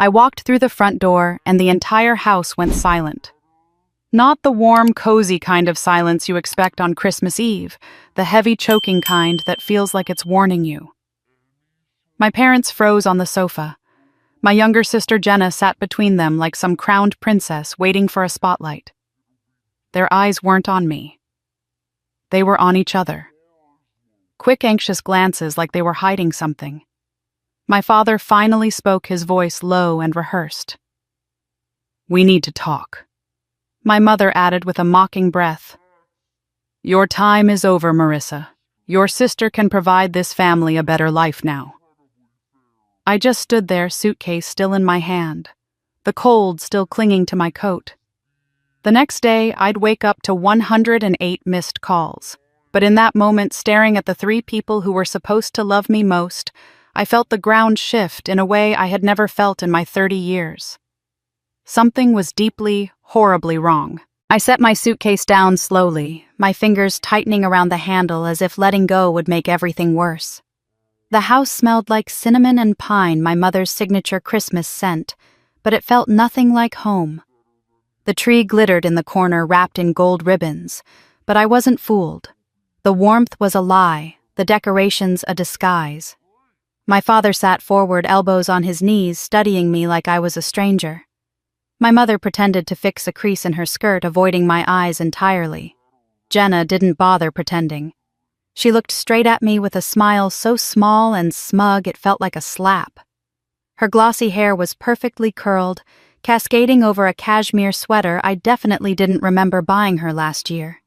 I walked through the front door, and the entire house went silent. Not the warm, cozy kind of silence you expect on Christmas Eve, the heavy, choking kind that feels like it's warning you. My parents froze on the sofa. My younger sister Jenna sat between them like some crowned princess waiting for a spotlight. Their eyes weren't on me. They were on each other. Quick, anxious glances like they were hiding something. My father finally spoke, his voice low and rehearsed. "We need to talk." My mother added with a mocking breath, "Your time is over, Marissa. Your sister can provide this family a better life now." I just stood there, suitcase still in my hand, the cold still clinging to my coat. The next day, I'd wake up to 108 missed calls. But in that moment, staring at the three people who were supposed to love me most, I felt the ground shift in a way I had never felt in my 30 years. Something was deeply, horribly wrong. I set my suitcase down slowly, my fingers tightening around the handle as if letting go would make everything worse. The house smelled like cinnamon and pine, my mother's signature Christmas scent, but it felt nothing like home. The tree glittered in the corner, wrapped in gold ribbons, but I wasn't fooled. The warmth was a lie, the decorations a disguise. My father sat forward, elbows on his knees, studying me like I was a stranger. My mother pretended to fix a crease in her skirt, avoiding my eyes entirely. Jenna didn't bother pretending. She looked straight at me with a smile so small and smug it felt like a slap. Her glossy hair was perfectly curled, cascading over a cashmere sweater I definitely didn't remember buying her last year.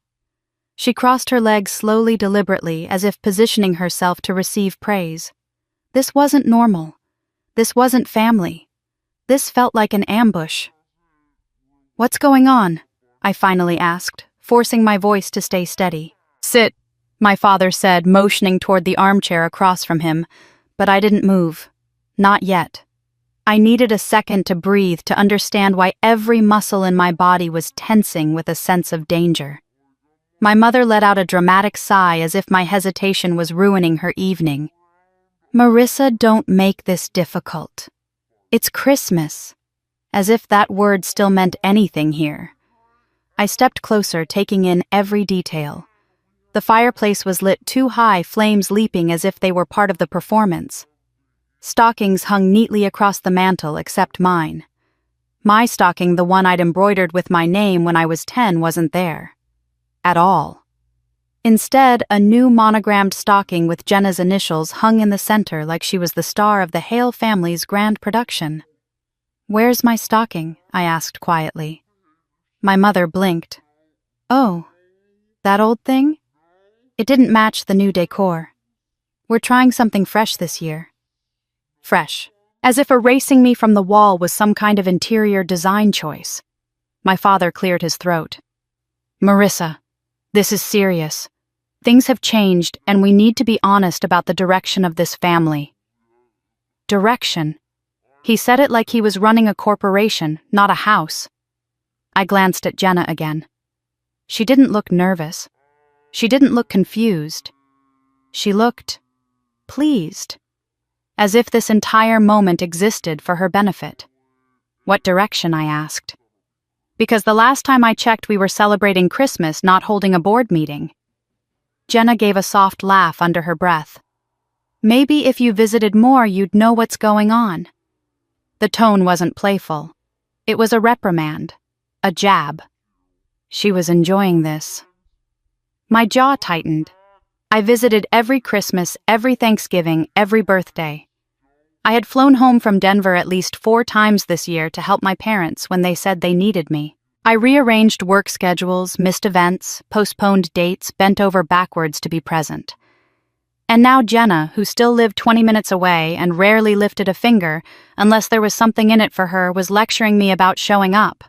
She crossed her legs slowly, deliberately, as if positioning herself to receive praise. This wasn't normal. This wasn't family. This felt like an ambush. "What's going on?" I finally asked, forcing my voice to stay steady. "Sit," my father said, motioning toward the armchair across from him, but I didn't move. Not yet. I needed a second to breathe, to understand why every muscle in my body was tensing with a sense of danger. My mother let out a dramatic sigh as if my hesitation was ruining her evening. "Marissa, don't make this difficult. It's Christmas." As if that word still meant anything here. I stepped closer, taking in every detail. The fireplace was lit too high, flames leaping as if they were part of the performance. Stockings hung neatly across the mantel except mine. My stocking, the one I'd embroidered with my name when I was 10, wasn't there. At all. Instead, a new monogrammed stocking with Jenna's initials hung in the center like she was the star of the Hale family's grand production. "Where's my stocking?" I asked quietly. My mother blinked. "Oh, that old thing? It didn't match the new decor. We're trying something fresh this year." Fresh. As if erasing me from the wall was some kind of interior design choice. My father cleared his throat. "Marissa, this is serious. Things have changed, and we need to be honest about the direction of this family." Direction? He said it like he was running a corporation, not a house. I glanced at Jenna again. She didn't look nervous. She didn't look confused. She looked pleased, as if this entire moment existed for her benefit. "What direction?" I asked. Because the last time I checked we were celebrating Christmas, not holding a board meeting. Jenna gave a soft laugh under her breath. "Maybe if you visited more you'd know what's going on." The tone wasn't playful. It was a reprimand, a jab. She was enjoying this. My jaw tightened. I visited every Christmas, every Thanksgiving, every birthday. I had flown home from Denver at least 4 times this year to help my parents when they said they needed me. I rearranged work schedules, missed events, postponed dates, bent over backwards to be present. And now Jenna, who still lived 20 minutes away and rarely lifted a finger unless there was something in it for her, was lecturing me about showing up.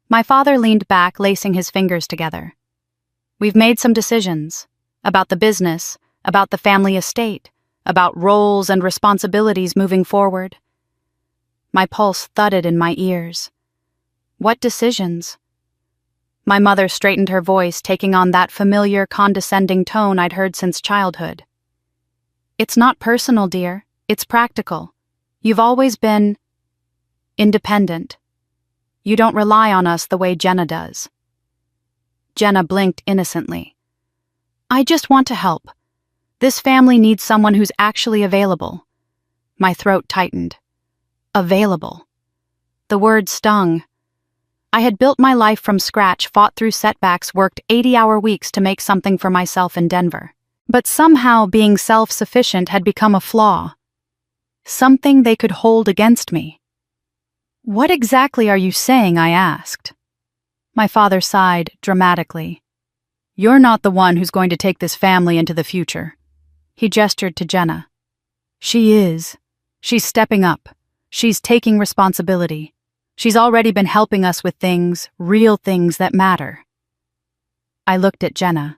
My father leaned back, lacing his fingers together. "We've made some decisions. About the business, about the family estate, about roles and responsibilities moving forward." My pulse thudded in my ears. What decisions? My mother straightened her voice, taking on that familiar, condescending tone I'd heard since childhood. "It's not personal, dear. It's practical. You've always been..." independent. You don't rely on us the way Jenna does." Jenna blinked innocently. "I just want to help. This family needs someone who's actually available." My throat tightened. Available. The word stung. I had built my life from scratch, fought through setbacks, worked 80-hour weeks to make something for myself in Denver. But somehow being self-sufficient had become a flaw. Something they could hold against me. "What exactly are you saying?" I asked. My father sighed dramatically. "You're not the one who's going to take this family into the future." He gestured to Jenna. "She is. She's stepping up. She's taking responsibility. She's already been helping us with things, real things that matter." I looked at Jenna.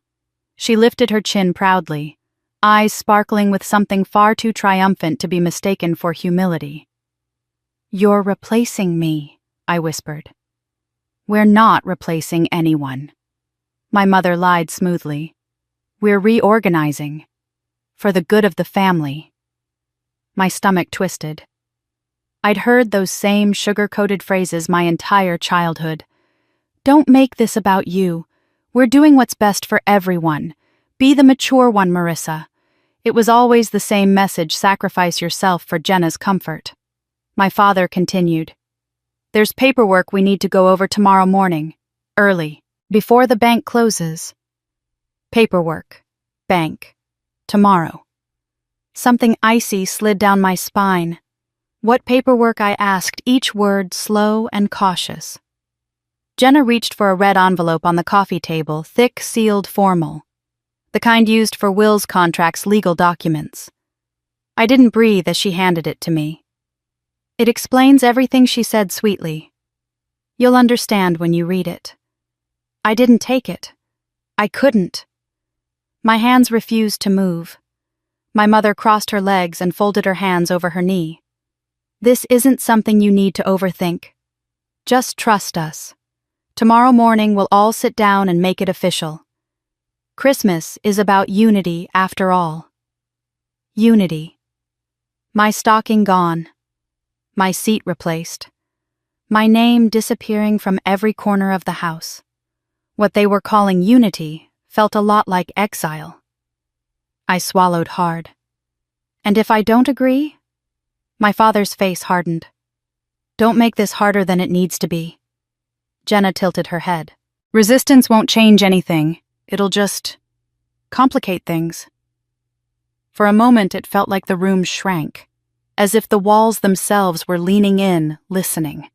She lifted her chin proudly, eyes sparkling with something far too triumphant to be mistaken for humility. "You're replacing me," I whispered. "We're not replacing anyone." My mother lied smoothly. "We're reorganizing. For the good of the family." My stomach twisted. I'd heard those same sugar-coated phrases my entire childhood. "Don't make this about you. We're doing what's best for everyone. Be the mature one, Marissa." It was always the same message: sacrifice yourself for Jenna's comfort. My father continued. "There's paperwork we need to go over tomorrow morning, early, before the bank closes." Paperwork. Bank. Tomorrow. Something icy slid down my spine. What paperwork? I asked, each word slow and cautious. Jenna reached for a red envelope on the coffee table, thick, sealed, formal. The kind used for wills, contracts, legal documents. I didn't breathe as she handed it to me. "It explains everything," she said sweetly. "You'll understand when you read it." I didn't take it. I couldn't. My hands refused to move. My mother crossed her legs and folded her hands over her knee. "This isn't something you need to overthink. Just trust us. Tomorrow morning we'll all sit down and make it official. Christmas is about unity after all." Unity. My stocking gone. My seat replaced. My name disappearing from every corner of the house. What they were calling unity felt a lot like exile. I swallowed hard. "And if I don't agree?" My father's face hardened. "Don't make this harder than it needs to be." Jenna tilted her head. "Resistance won't change anything. It'll just complicate things." For a moment it felt like the room shrank, as if the walls themselves were leaning in, listening.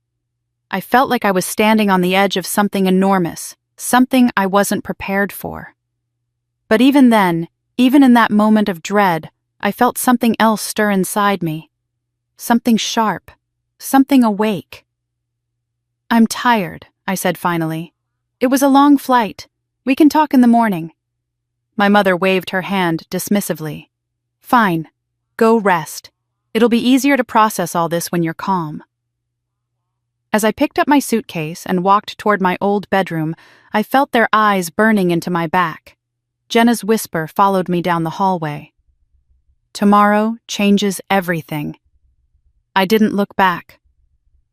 I felt like I was standing on the edge of something enormous, something I wasn't prepared for. But even then, even in that moment of dread, I felt something else stir inside me. Something sharp, something awake. "I'm tired," I said finally. "It was a long flight. We can talk in the morning." My mother waved her hand dismissively. "Fine. Go rest. It'll be easier to process all this when you're calm." As I picked up my suitcase and walked toward my old bedroom, I felt their eyes burning into my back. Jenna's whisper followed me down the hallway. "Tomorrow changes everything." I didn't look back.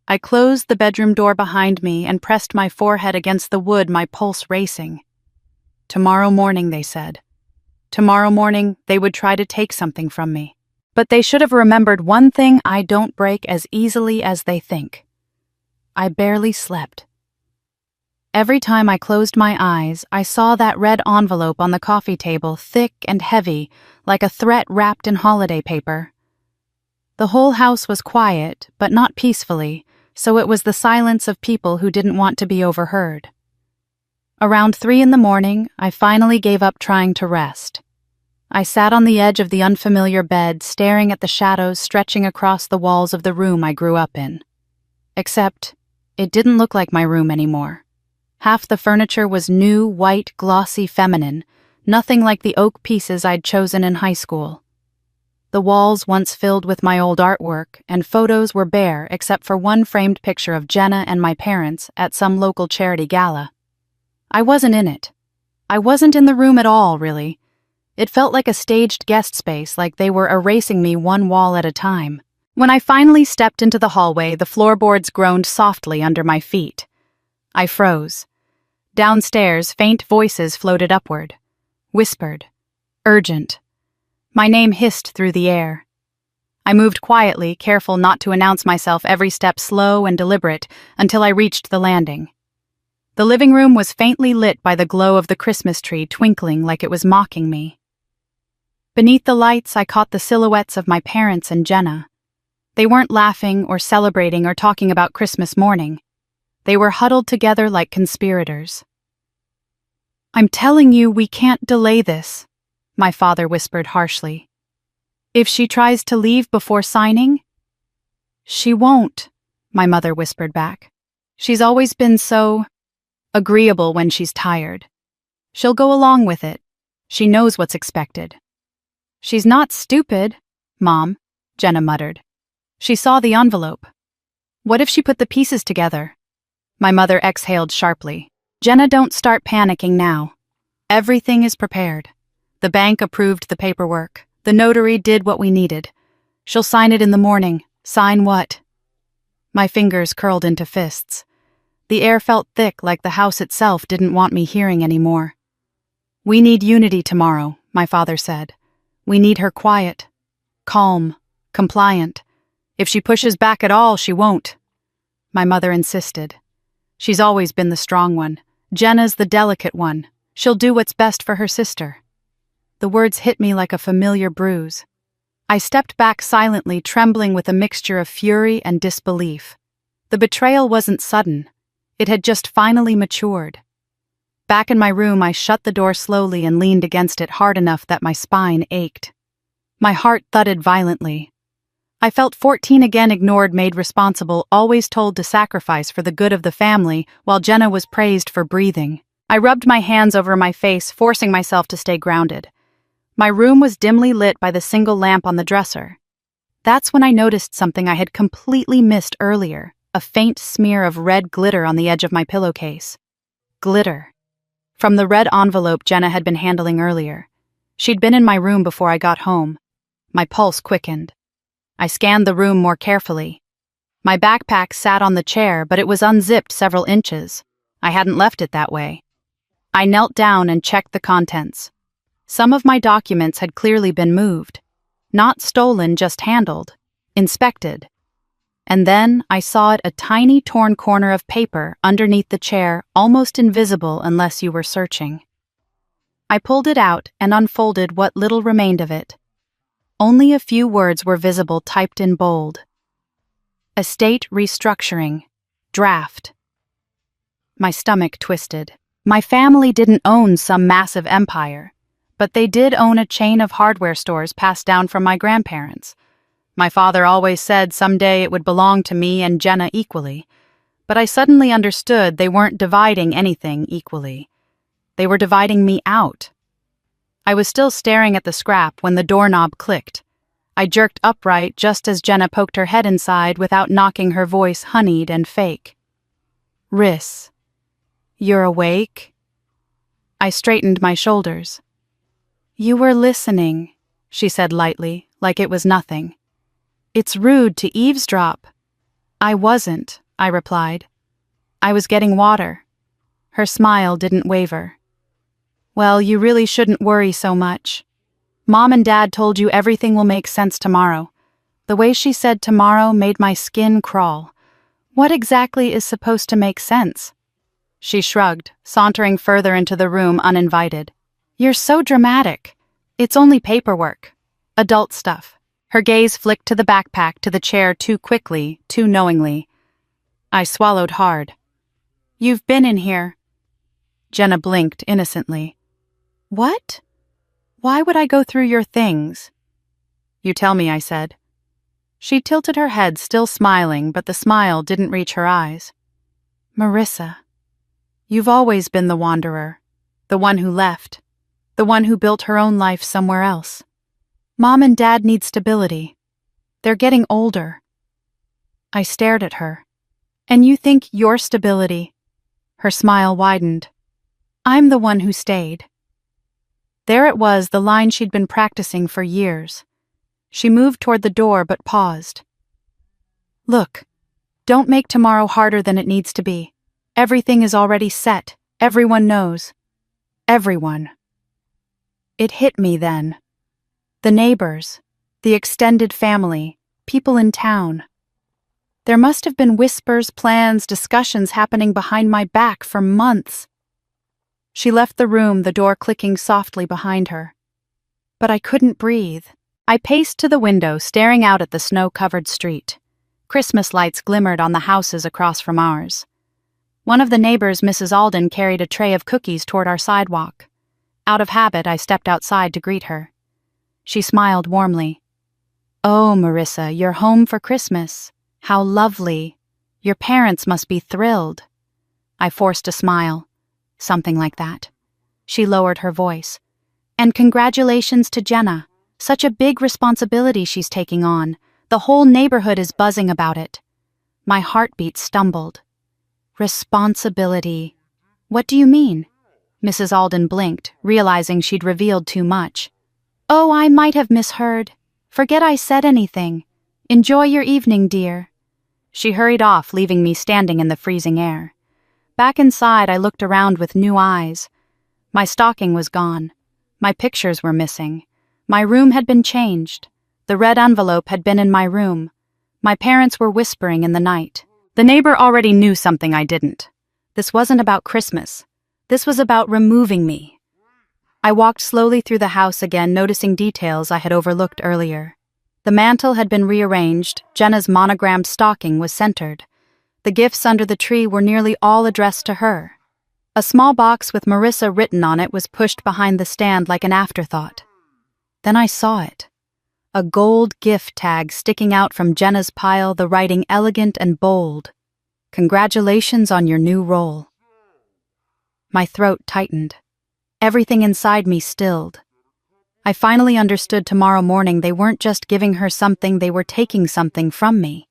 I closed the bedroom door behind me and pressed my forehead against the wood, my pulse racing. Tomorrow morning, they said. Tomorrow morning, they would try to take something from me. But they should have remembered one thing: I don't break as easily as they think. I barely slept. Every time I closed my eyes, I saw that red envelope on the coffee table, thick and heavy, like a threat wrapped in holiday paper. The whole house was quiet, but not peacefully, so it was the silence of people who didn't want to be overheard. Around 3 a.m, I finally gave up trying to rest. I sat on the edge of the unfamiliar bed, staring at the shadows stretching across the walls of the room I grew up in. Except, it didn't look like my room anymore. Half the furniture was new, white, glossy, feminine, nothing like the oak pieces I'd chosen in high school. The walls, once filled with my old artwork, and photos were bare except for one framed picture of Jenna and my parents at some local charity gala. I wasn't in it. I wasn't in the room at all, really. It felt like a staged guest space, like they were erasing me one wall at a time. When I finally stepped into the hallway, the floorboards groaned softly under my feet. I froze. Downstairs, faint voices floated upward. Whispered. Urgent. My name hissed through the air. I moved quietly, careful not to announce myself, every step slow and deliberate, until I reached the landing. The living room was faintly lit by the glow of the Christmas tree twinkling like it was mocking me. Beneath the lights, I caught the silhouettes of my parents and Jenna. They weren't laughing or celebrating or talking about Christmas morning. They were huddled together like conspirators. "I'm telling you, we can't delay this," my father whispered harshly. "If she tries to leave before signing?" "She won't," my mother whispered back. "She's always been so agreeable when she's tired. She'll go along with it. She knows what's expected." "She's not stupid, Mom," Jenna muttered. "She saw the envelope. What if she put the pieces together?" My mother exhaled sharply. "Jenna, don't start panicking now. Everything is prepared. The bank approved the paperwork. The notary did what we needed. She'll sign it in the morning. Sign what?" My fingers curled into fists. The air felt thick, like the house itself didn't want me hearing anymore. "We need Unity tomorrow," my father said. "We need her quiet, calm, compliant. If she pushes back at all, she won't." My mother insisted. "She's always been the strong one. Jenna's the delicate one. She'll do what's best for her sister." The words hit me like a familiar bruise. I stepped back silently, trembling with a mixture of fury and disbelief. The betrayal wasn't sudden. It had just finally matured. Back in my room, I shut the door slowly and leaned against it hard enough that my spine ached. My heart thudded violently. I felt 14 again, ignored, made responsible, always told to sacrifice for the good of the family, while Jenna was praised for breathing. I rubbed my hands over my face, forcing myself to stay grounded. My room was dimly lit by the single lamp on the dresser. That's when I noticed something I had completely missed earlier, a faint smear of red glitter on the edge of my pillowcase. Glitter. From the red envelope Jenna had been handling earlier. She'd been in my room before I got home. My pulse quickened. I scanned the room more carefully. My backpack sat on the chair, but it was unzipped several inches. I hadn't left it that way. I knelt down and checked the contents. Some of my documents had clearly been moved. Not stolen, just handled. Inspected. And then I saw a tiny torn corner of paper underneath the chair, almost invisible unless you were searching. I pulled it out and unfolded what little remained of it. Only a few words were visible, typed in bold. "Estate restructuring. Draft." My stomach twisted. My family didn't own some massive empire, but they did own a chain of hardware stores passed down from my grandparents. My father always said someday it would belong to me and Jenna equally, but I suddenly understood they weren't dividing anything equally. They were dividing me out. I was still staring at the scrap when the doorknob clicked. I jerked upright just as Jenna poked her head inside without knocking, her voice honeyed and fake. "Riss, you're awake?" I straightened my shoulders. "You were listening," she said lightly, like it was nothing. "It's rude to eavesdrop." "I wasn't," I replied. "I was getting water." Her smile didn't waver. "Well, you really shouldn't worry so much. Mom and Dad told you everything will make sense tomorrow." The way she said tomorrow made my skin crawl. What exactly is supposed to make sense? She shrugged, sauntering further into the room uninvited. "You're so dramatic. It's only paperwork. Adult stuff." Her gaze flicked to the backpack, to the chair, too quickly, too knowingly. I swallowed hard. "You've been in here." Jenna blinked innocently. "What? Why would I go through your things?" "You tell me," I said. She tilted her head, still smiling, but the smile didn't reach her eyes. "Marissa, you've always been the wanderer, the one who left, the one who built her own life somewhere else. Mom and Dad need stability. They're getting older." I stared at her. "And you think your stability?" Her smile widened. "I'm the one who stayed." There it was, the line she'd been practicing for years. She moved toward the door but paused. Look, don't make tomorrow harder than it needs to be. Everything is already set. Everyone knows. Everyone. It hit me then. The neighbors, the extended family, people in town. There must have been whispers, plans, discussions happening behind my back for months. She left the room, the door clicking softly behind her. But I couldn't breathe. I paced to the window, staring out at the snow-covered street. Christmas lights glimmered on the houses across from ours. One of the neighbors, Mrs. Alden, carried a tray of cookies toward our sidewalk. Out of habit, I stepped outside to greet her. She smiled warmly. "Oh, Marissa, you're home for Christmas. How lovely. Your parents must be thrilled." I forced a smile. Something like that. She lowered her voice. "And congratulations to Jenna. Such a big responsibility she's taking on. The whole neighborhood is buzzing about it." My heartbeat stumbled. Responsibility. What do you mean? Mrs. Alden blinked, realizing she'd revealed too much. "Oh, I might have misheard. Forget I said anything. Enjoy your evening, dear." She hurried off, leaving me standing in the freezing air. Back inside, I looked around with new eyes. My stocking was gone. My pictures were missing. My room had been changed. The red envelope had been in my room. My parents were whispering in the night. The neighbor already knew something I didn't. This wasn't about Christmas. This was about removing me. I walked slowly through the house again, noticing details I had overlooked earlier. The mantel had been rearranged. Jenna's monogrammed stocking was centered. The gifts under the tree were nearly all addressed to her. A small box with Marissa written on it was pushed behind the stand like an afterthought. Then I saw it. A gold gift tag sticking out from Jenna's pile, the writing elegant and bold. "Congratulations on your new role." My throat tightened. Everything inside me stilled. I finally understood tomorrow morning they weren't just giving her something, they were taking something from me.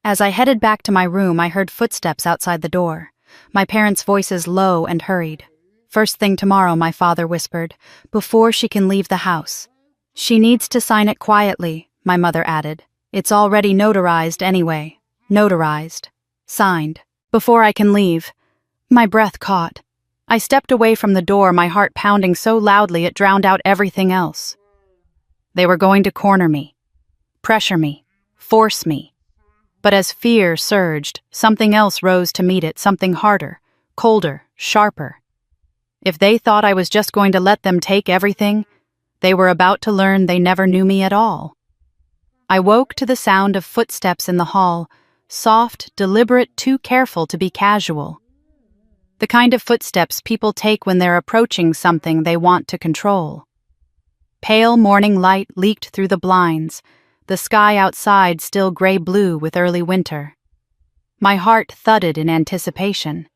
As I headed back to my room, I heard footsteps outside the door. My parents' voices low and hurried. "First thing tomorrow," my father whispered, "before she can leave the house." "She needs to sign it quietly," my mother added. "It's already notarized anyway." Notarized. Signed. "Before I can leave." My breath caught. I stepped away from the door, my heart pounding so loudly it drowned out everything else. They were going to corner me, pressure me, force me. But as fear surged, something else rose to meet it, something harder, colder, sharper. If they thought I was just going to let them take everything, they were about to learn they never knew me at all. I woke to the sound of footsteps in the hall, soft, deliberate, too careful to be casual. The kind of footsteps people take when they're approaching something they want to control. Pale morning light leaked through the blinds, the sky outside still gray-blue with early winter. My heart thudded in anticipation.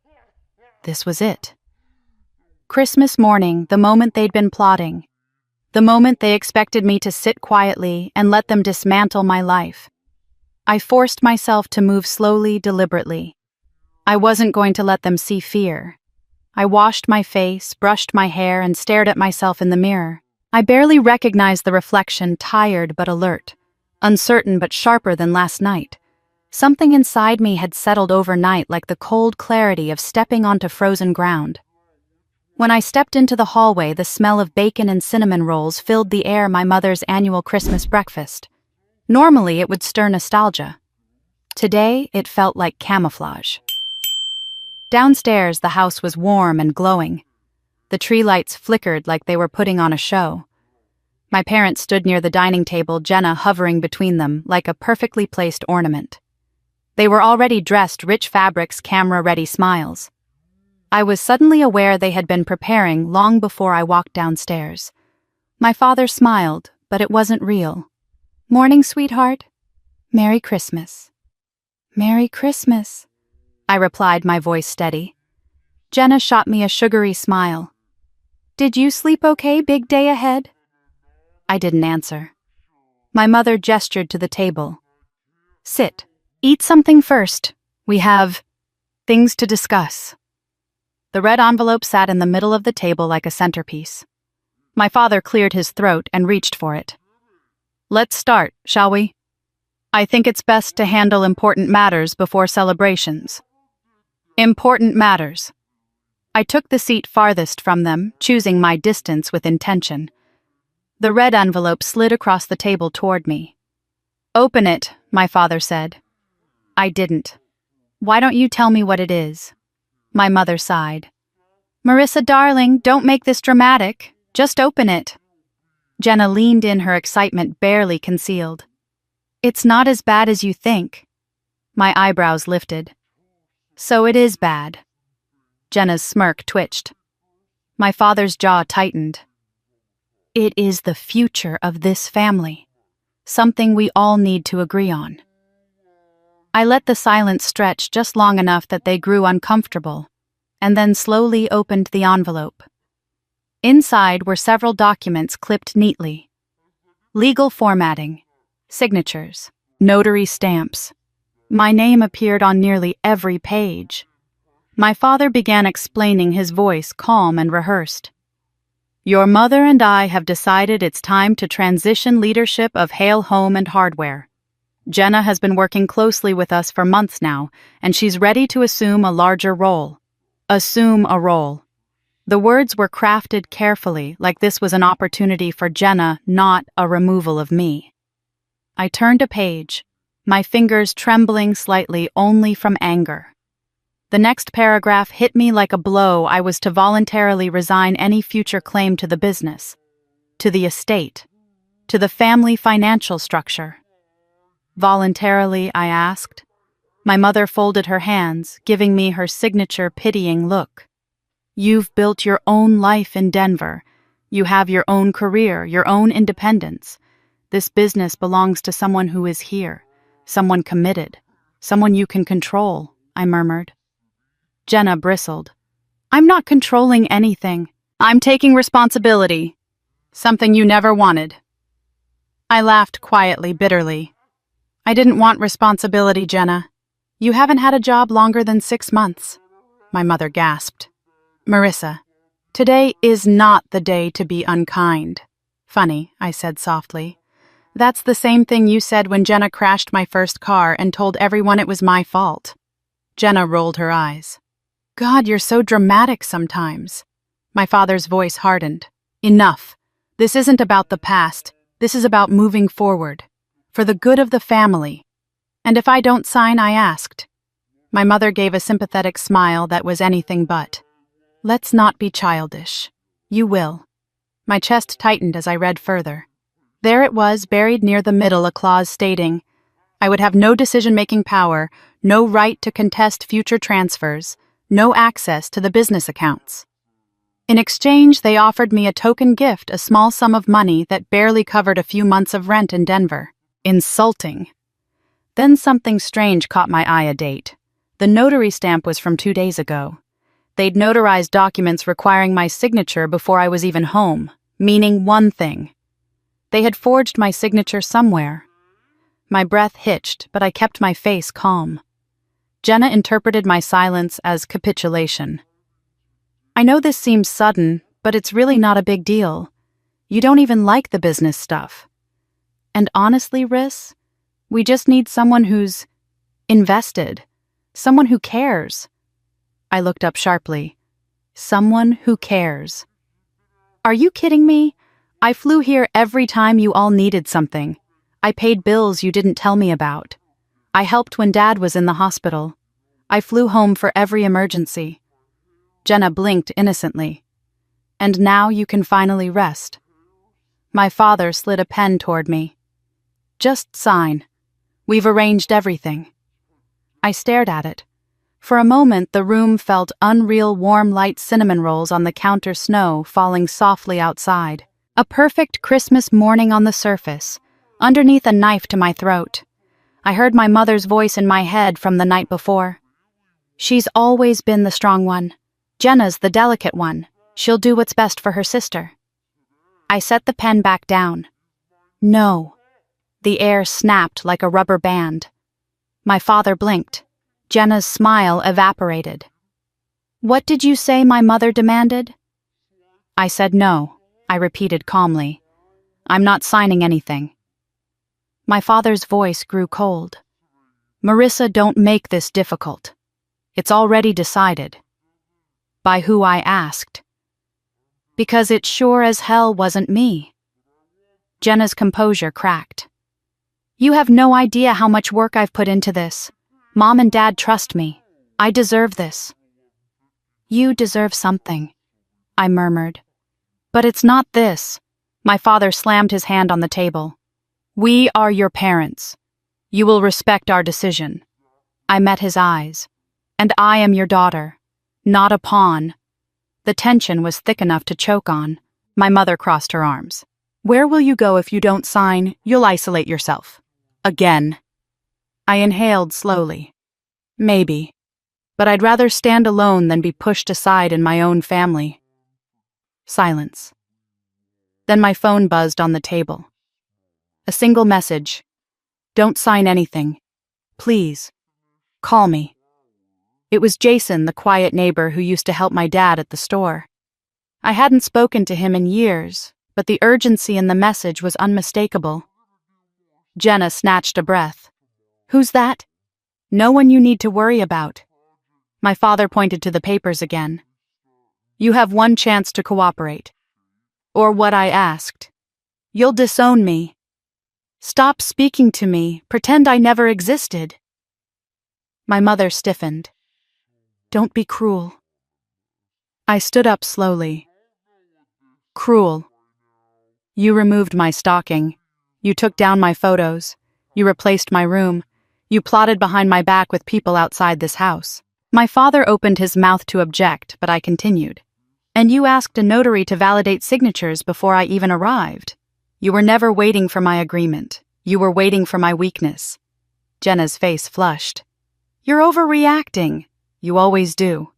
This was it. Christmas morning, the moment they'd been plotting. The moment they expected me to sit quietly and let them dismantle my life. I forced myself to move slowly, deliberately. I wasn't going to let them see fear. I washed my face, brushed my hair, and stared at myself in the mirror. I barely recognized the reflection, tired but alert, uncertain but sharper than last night. Something inside me had settled overnight like the cold clarity of stepping onto frozen ground. When I stepped into the hallway, the smell of bacon and cinnamon rolls filled the air, my mother's annual Christmas breakfast. Normally, it would stir nostalgia. Today, it felt like camouflage. Downstairs, the house was warm and glowing. The tree lights flickered like they were putting on a show. My parents stood near the dining table, Jenna hovering between them like a perfectly placed ornament. They were already dressed, rich fabrics, camera-ready smiles. I was suddenly aware they had been preparing long before I walked downstairs. My father smiled, but it wasn't real. "Morning, sweetheart. Merry Christmas." "Merry Christmas," I replied, my voice steady. Jenna shot me a sugary smile. "Did you sleep okay, big day ahead?" I didn't answer. My mother gestured to the table. "Sit. Eat something first. We have things to discuss." The red envelope sat in the middle of the table like a centerpiece. My father cleared his throat and reached for it. "Let's start, shall we?" I think it's best to handle important matters before celebrations. Important matters. I took the seat farthest from them, choosing my distance with intention. The red envelope slid across the table toward me. "Open it," my father said. I didn't. "Why don't you tell me what it is?" My mother sighed. "Marissa, darling, don't make this dramatic. Just open it." Jenna leaned in, her excitement barely concealed. "It's not as bad as you think." My eyebrows lifted. "So it is bad." Jenna's smirk twitched. My father's jaw tightened. "It is the future of this family. Something we all need to agree on." I let the silence stretch just long enough that they grew uncomfortable, and then slowly opened the envelope. Inside were several documents clipped neatly. Legal formatting, signatures, notary stamps. My name appeared on nearly every page. My father began explaining, his voice calm and rehearsed. "Your mother and I have decided it's time to transition leadership of Hale Home and Hardware. Jenna has been working closely with us for months now, and she's ready to assume a larger role. Assume a role." The words were crafted carefully, like this was an opportunity for Jenna, not a removal of me. I turned a page, my fingers trembling slightly only from anger. The next paragraph hit me like a blow. I was to voluntarily resign any future claim to the business, to the estate, to the family financial structure. Voluntarily, I asked. My mother folded her hands, giving me her signature pitying look. "You've built your own life in Denver. You have your own career, your own independence. This business belongs to someone who is here, someone committed, someone you can control," I murmured. Jenna bristled. "I'm not controlling anything. I'm taking responsibility. Something you never wanted." I laughed quietly, bitterly. "I didn't want responsibility, Jenna. You haven't had a job longer than 6 months." My mother gasped. "Marissa, today is not the day to be unkind." "Funny," I said softly. "That's the same thing you said when Jenna crashed my first car and told everyone it was my fault." Jenna rolled her eyes. "God, you're so dramatic sometimes." My father's voice hardened. "Enough. This isn't about the past. This is about moving forward. For the good of the family. And if I don't sign," I asked. My mother gave a sympathetic smile that was anything but. "Let's not be childish. You will." My chest tightened as I read further. There it was, buried near the middle, a clause stating, "I would have no decision-making power, no right to contest future transfers, no access to the business accounts." In exchange, they offered me a token gift, a small sum of money that barely covered a few months of rent in Denver. Insulting. Then something strange caught my eye, a date. The notary stamp was from 2 days ago. They'd notarized documents requiring my signature before I was even home, meaning one thing. They had forged my signature somewhere. My breath hitched, but I kept my face calm. Jenna interpreted my silence as capitulation. "I know this seems sudden, but it's really not a big deal. You don't even like the business stuff. And honestly, Riss, we just need someone who's invested, someone who cares." I looked up sharply. "Someone who cares." "Are you kidding me? I flew here every time you all needed something. I paid bills you didn't tell me about. I helped when Dad was in the hospital. I flew home for every emergency." Jenna blinked innocently. "And now you can finally rest." My father slid a pen toward me. "Just sign. We've arranged everything." I stared at it. For a moment, the room felt unreal, warm, light cinnamon rolls on the counter, snow falling softly outside. A perfect Christmas morning on the surface, underneath a knife to my throat. I heard my mother's voice in my head from the night before. "She's always been the strong one. Jenna's the delicate one. She'll do what's best for her sister." I set the pen back down. "No." The air snapped like a rubber band. My father blinked. Jenna's smile evaporated. "What did you say my mother demanded?" I said no. I repeated calmly. "I'm not signing anything." My father's voice grew cold. Marissa, don't make this difficult. It's already decided. By who, I asked. Because it sure as hell wasn't me. Jenna's composure cracked. You have no idea how much work I've put into this. Mom and Dad trust me. I deserve this. You deserve something, I murmured. But it's not this. My father slammed his hand on the table. We are your parents. You will respect our decision. I met his eyes. And I am your daughter, not a pawn. The tension was thick enough to choke on. My mother crossed her arms. Where will you go if you don't sign? You'll isolate yourself. Again. I inhaled slowly. Maybe. But I'd rather stand alone than be pushed aside in my own family. Silence. Then my phone buzzed on the table. A single message. Don't sign anything. Please. Call me. It was Jason, the quiet neighbor who used to help my dad at the store. I hadn't spoken to him in years, but the urgency in the message was unmistakable. Jenna snatched a breath. Who's that? No one you need to worry about. My father pointed to the papers again. You have one chance to cooperate. Or what I asked. You'll disown me. Stop speaking to me. Pretend I never existed. My mother stiffened. Don't be cruel. I stood up slowly. Cruel. You removed my stocking. You took down my photos. You replaced my room. You plotted behind my back with people outside this house. My father opened his mouth to object, but I continued. And you asked a notary to validate signatures before I even arrived. You were never waiting for my agreement. You were waiting for my weakness. Jenna's face flushed. You're overreacting. You always do.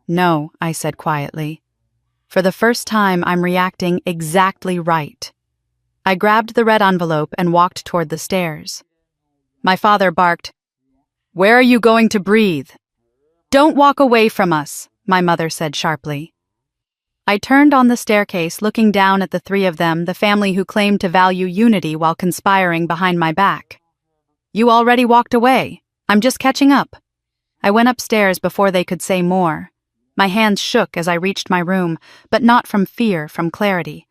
No, I said quietly. For the first time, I'm reacting exactly right. I grabbed the red envelope and walked toward the stairs. My father barked, Where are you going to breathe? Don't walk away from us, my mother said sharply. I turned on the staircase, looking down at the three of them, the family who claimed to value unity while conspiring behind my back. You already walked away. I'm just catching up. I went upstairs before they could say more. My hands shook as I reached my room, but not from fear, from clarity.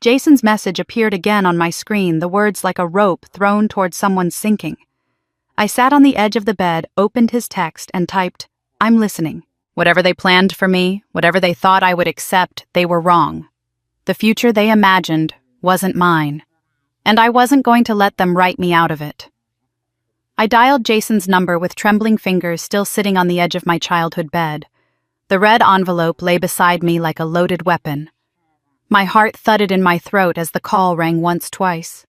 Jason's message appeared again on my screen, the words like a rope thrown toward someone sinking. I sat on the edge of the bed, opened his text, and typed, I'm listening. Whatever they planned for me, whatever they thought I would accept, they were wrong. The future they imagined wasn't mine, and I wasn't going to let them write me out of it. I dialed Jason's number with trembling fingers still sitting on the edge of my childhood bed. The red envelope lay beside me like a loaded weapon. My heart thudded in my throat as the call rang once, twice.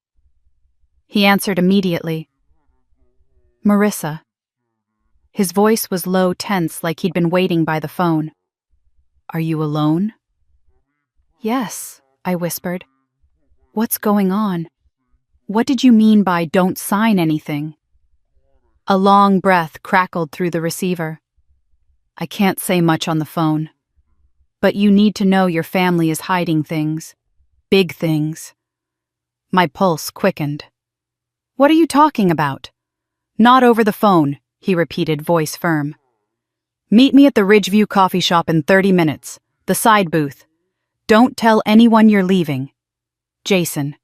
He answered immediately. Marissa. His voice was low, tense, like he'd been waiting by the phone. Are you alone? Yes, I whispered. What's going on? What did you mean by don't sign anything? A long breath crackled through the receiver. I can't say much on the phone. But you need to know your family is hiding things. Big things. My pulse quickened. What are you talking about? Not over the phone, he repeated, voice firm. Meet me at the Ridgeview coffee shop in 30 minutes. The side booth. Don't tell anyone you're leaving. Jason.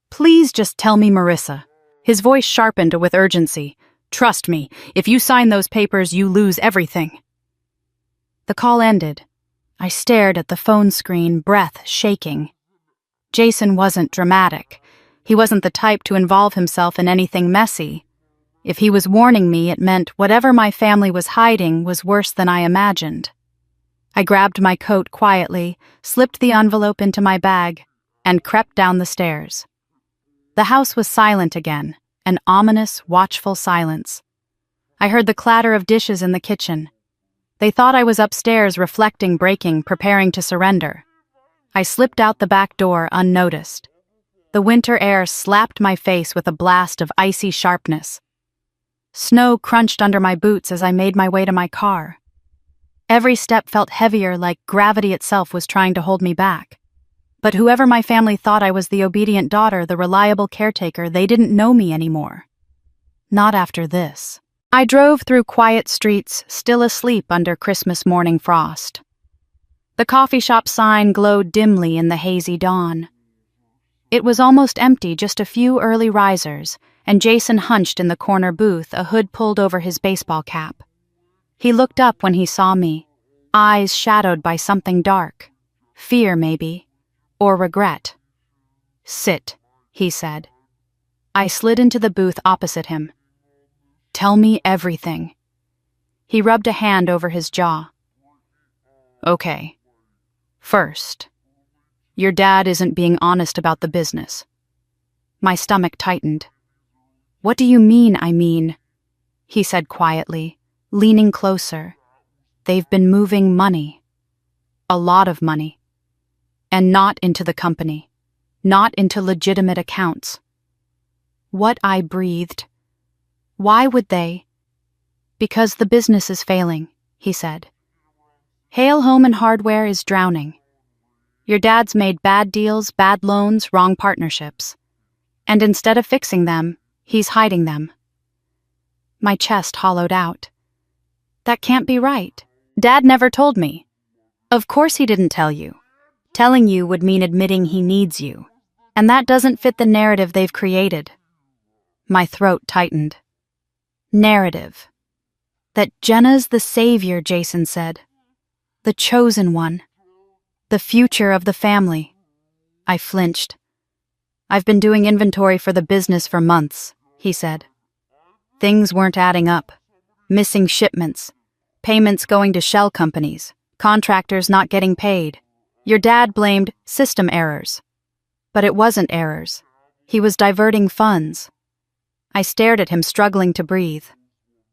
Please just tell me Marissa. His voice sharpened with urgency. Trust me, if you sign those papers, you lose everything. The call ended. I stared at the phone screen, breath shaking. Jason wasn't dramatic. He wasn't the type to involve himself in anything messy. If he was warning me, it meant whatever my family was hiding was worse than I imagined. I grabbed my coat quietly, slipped the envelope into my bag, and crept down the stairs. The house was silent again, an ominous, watchful silence. I heard the clatter of dishes in the kitchen. They thought I was upstairs reflecting, breaking, preparing to surrender. I slipped out the back door unnoticed. The winter air slapped my face with a blast of icy sharpness. Snow crunched under my boots as I made my way to my car. Every step felt heavier, like gravity itself was trying to hold me back. But whoever my family thought I was, the obedient daughter, the reliable caretaker, they didn't know me anymore. Not after this. I drove through quiet streets, still asleep under Christmas morning frost. The coffee shop sign glowed dimly in the hazy dawn. It was almost empty, just a few early risers, and Jason hunched in the corner booth, a hood pulled over his baseball cap. He looked up when he saw me, eyes shadowed by something dark. Fear, maybe. Or regret. "Sit," he said. I slid into the booth opposite him. "Tell me everything." He rubbed a hand over his jaw. "Okay. First, your dad isn't being honest about the business." My stomach tightened. "What do you mean, I mean?" he said quietly, leaning closer. "They've been moving money. A lot of money. And not into the company. Not into legitimate accounts." What I breathed. "Why would they?" "Because the business is failing," he said. "Hale Home and Hardware is drowning. Your dad's made bad deals, bad loans, wrong partnerships. And instead of fixing them, he's hiding them." My chest hollowed out. "That can't be right. Dad never told me." "Of course he didn't tell you. Telling you would mean admitting he needs you. And that doesn't fit the narrative they've created." My throat tightened. Narrative. That Jenna's the savior, Jason said. The chosen one. The future of the family. I flinched. "I've been doing inventory for the business for months," he said. Things weren't adding up. Missing shipments. Payments going to shell companies. Contractors not getting paid. Your dad blamed system errors. But it wasn't errors. He was diverting funds. I stared at him, struggling to breathe.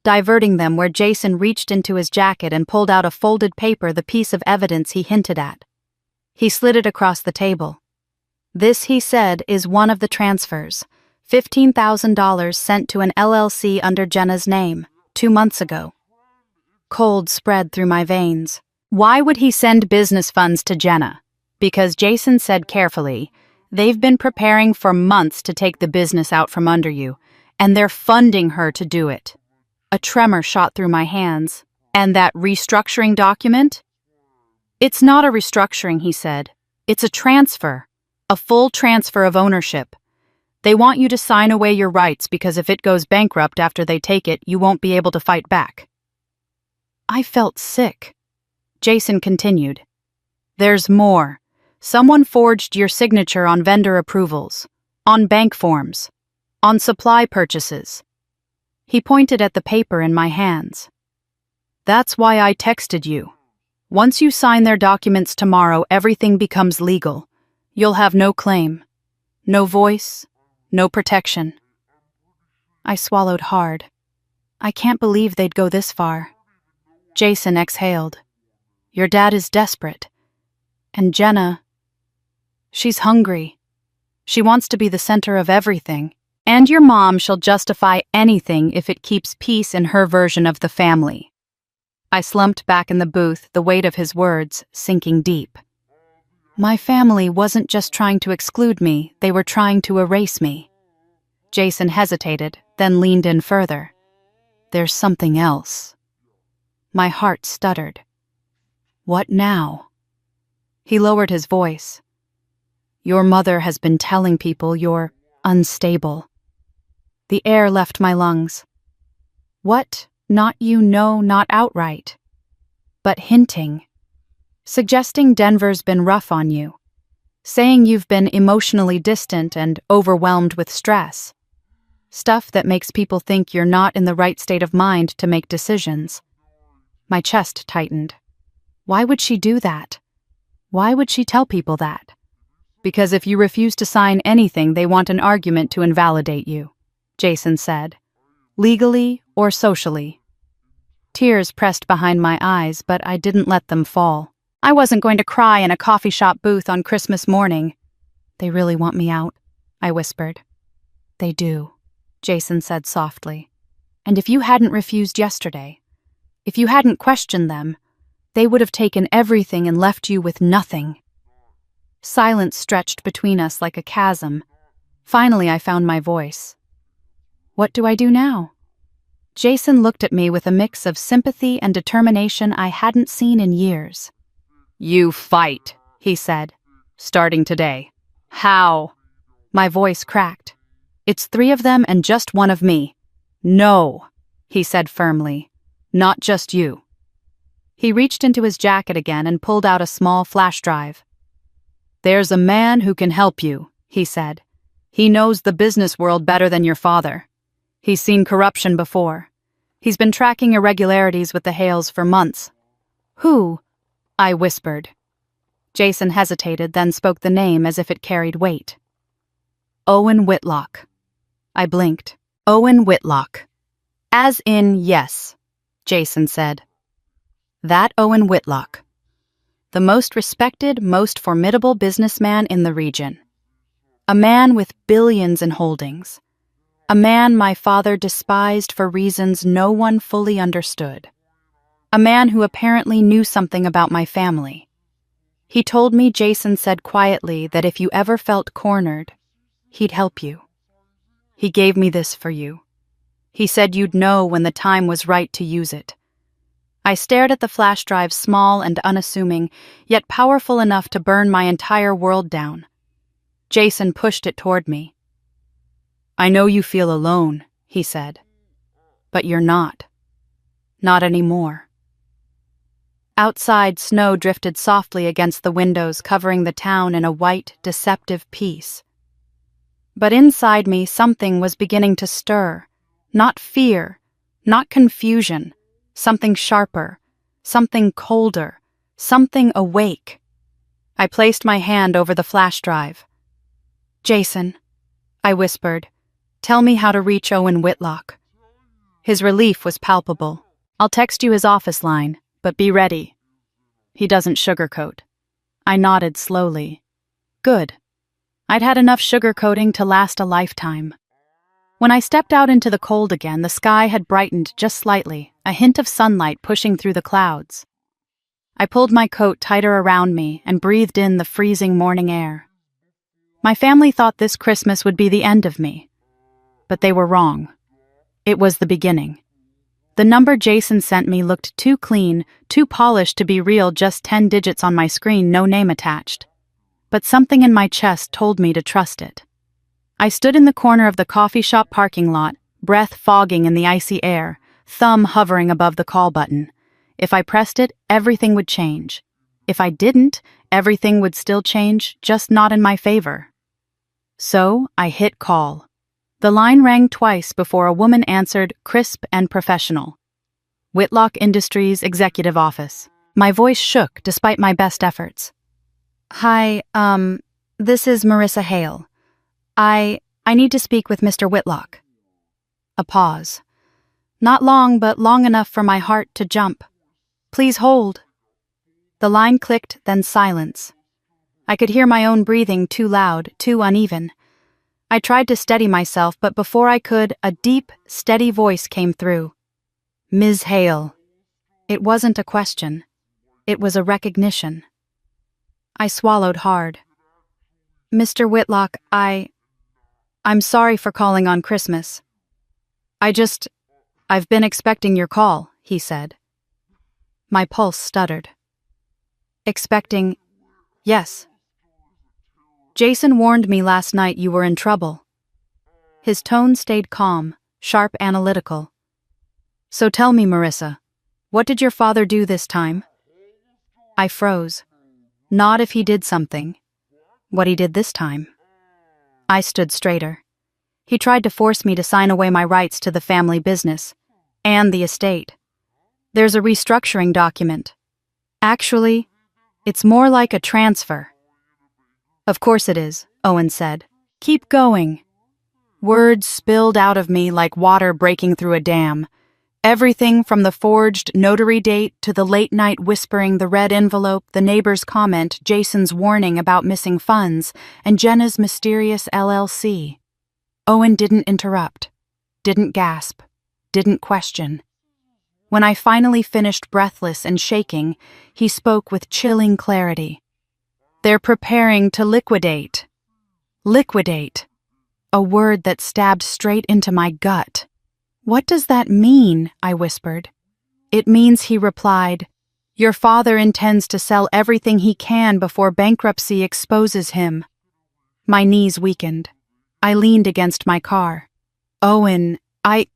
Diverting them where Jason reached into his jacket and pulled out a folded paper, the piece of evidence he hinted at. He slid it across the table. "This," he said, "is one of the transfers. $15,000 sent to an LLC under Jenna's name, 2 months ago." Cold spread through my veins. Why would he send business funds to Jenna? Because Jason said carefully, "They've been preparing for months to take the business out from under you, and they're funding her to do it." A tremor shot through my hands. "And that restructuring document?" "It's not a restructuring," he said. "It's a transfer. A full transfer of ownership. They want you to sign away your rights because if it goes bankrupt after they take it, you won't be able to fight back." I felt sick. Jason continued. "There's more. Someone forged your signature on vendor approvals, on bank forms, on supply purchases." He pointed at the paper in my hands. "That's why I texted you. Once you sign their documents tomorrow, everything becomes legal. You'll have no claim, no voice, no protection." I swallowed hard. I can't believe they'd go this far. Jason exhaled. "Your dad is desperate. And Jenna, she's hungry. She wants to be the center of everything. And your mom shall justify anything if it keeps peace in her version of the family." I slumped back in the booth, the weight of his words sinking deep. My family wasn't just trying to exclude me, they were trying to erase me. Jason hesitated, then leaned in further. "There's something else." My heart stuttered. "What now?" He lowered his voice. "Your mother has been telling people you're unstable." The air left my lungs. "What? Not you, no, not outright. But hinting. Suggesting Denver's been rough on you. Saying you've been emotionally distant and overwhelmed with stress. Stuff that makes people think you're not in the right state of mind to make decisions." My chest tightened. Why would she do that? Why would she tell people that? "Because if you refuse to sign anything, they want an argument to invalidate you," Jason said. "Legally or socially." Tears pressed behind my eyes, but I didn't let them fall. I wasn't going to cry in a coffee shop booth on Christmas morning. "They really want me out," I whispered. "They do," Jason said softly. "And if you hadn't refused yesterday, if you hadn't questioned them, they would have taken everything and left you with nothing." Silence stretched between us like a chasm. Finally, I found my voice. What do I do now? Jason looked at me with a mix of sympathy and determination I hadn't seen in years. You fight, he said, starting today. How? My voice cracked. It's 3 of them and just 1 of me. No, he said firmly. Not just you. He reached into his jacket again and pulled out a small flash drive. There's a man who can help you, he said. He knows the business world better than your father. He's seen corruption before. He's been tracking irregularities with the Hales for months. Who? I whispered. Jason hesitated, then spoke the name as if it carried weight. Owen Whitlock. I blinked. Owen Whitlock. As in yes, Jason said. That Owen Whitlock. The most respected, most formidable businessman in the region. A man with billions in holdings. A man my father despised for reasons no one fully understood. A man who apparently knew something about my family. He told me Jason said quietly that if you ever felt cornered, he'd help you. He gave me this for you. He said you'd know when the time was right to use it. I stared at the flash drive, small and unassuming, yet powerful enough to burn my entire world down. Jason pushed it toward me. I know you feel alone, he said. But you're not. Not anymore. Outside, snow drifted softly against the windows, covering the town in a white, deceptive peace. But inside me, something was beginning to stir. Not fear, not confusion. Something sharper, something colder, something awake. I placed my hand over the flash drive. Jason, I whispered, tell me how to reach Owen Whitlock. His relief was palpable. I'll text you his office line, but be ready. He doesn't sugarcoat. I nodded slowly. Good. I'd had enough sugarcoating to last a lifetime. When I stepped out into the cold again, the sky had brightened just slightly, a hint of sunlight pushing through the clouds. I pulled my coat tighter around me and breathed in the freezing morning air. My family thought this Christmas would be the end of me. But they were wrong. It was the beginning. The number Jason sent me looked too clean, too polished to be real, just 10 digits on my screen, no name attached. But something in my chest told me to trust it. I stood in the corner of the coffee shop parking lot, breath fogging in the icy air, thumb hovering above the call button. If I pressed it, everything would change. If I didn't, everything would still change, just not in my favor. So I hit call. The line rang twice before a woman answered, crisp and professional. Whitlock Industries Executive Office. My voice shook despite my best efforts. Hi, this is Marissa Hale. I need to speak with Mr. Whitlock. A pause. Not long, but long enough for my heart to jump. Please hold. The line clicked, then silence. I could hear my own breathing, too loud, too uneven. I tried to steady myself, but before I could, a deep, steady voice came through. Ms. Hale. It wasn't a question. It was a recognition. I swallowed hard. Mr. Whitlock, I'm sorry for calling on Christmas. I've been expecting your call, he said. My pulse stuttered. Expecting, yes. Jason warned me last night you were in trouble. His tone stayed calm, sharp, analytical. So tell me, Marissa, what did your father do this time? I froze. Not if he did something. What he did this time. I stood straighter. He tried to force me to sign away my rights to the family business and the estate. There's a restructuring document. Actually, it's more like a transfer. Of course it is, Owen said. Keep going. Words spilled out of me like water breaking through a dam. Everything from the forged notary date to the late-night whispering, the red envelope, the neighbor's comment, Jason's warning about missing funds, and Jenna's mysterious LLC. Owen didn't interrupt, didn't gasp, didn't question. When I finally finished breathless and shaking, he spoke with chilling clarity. They're preparing to liquidate. Liquidate. A word that stabbed straight into my gut. What does that mean? I whispered. It means, he replied, your father intends to sell everything he can before bankruptcy exposes him. My knees weakened. I leaned against my car. Owen, I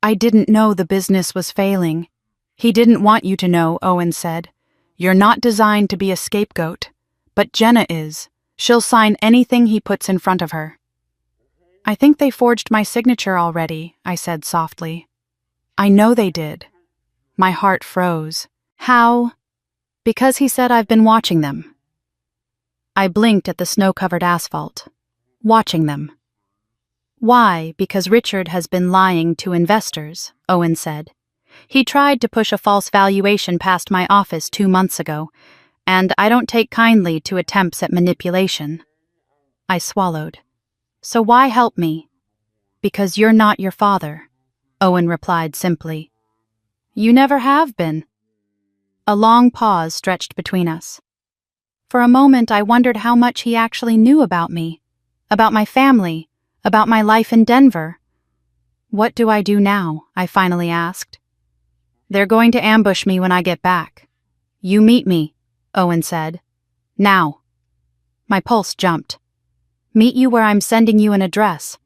didn't know the business was failing. He didn't want you to know, Owen said. You're not designed to be a scapegoat. But Jenna is. She'll sign anything he puts in front of her. I think they forged my signature already, I said softly. I know they did. My heart froze. How? Because he said I've been watching them. I blinked at the snow-covered asphalt. Watching them. Why? Because Richard has been lying to investors, Owen said. He tried to push a false valuation past my office 2 months ago, and I don't take kindly to attempts at manipulation. I swallowed. So why help me? Because you're not your father, Owen replied simply. You never have been. A long pause stretched between us. For a moment I wondered how much he actually knew about me, about my family, about my life in Denver. What do I do now? I finally asked. They're going to ambush me when I get back. You meet me, Owen said. Now. My pulse jumped. Meet you where I'm sending you an address.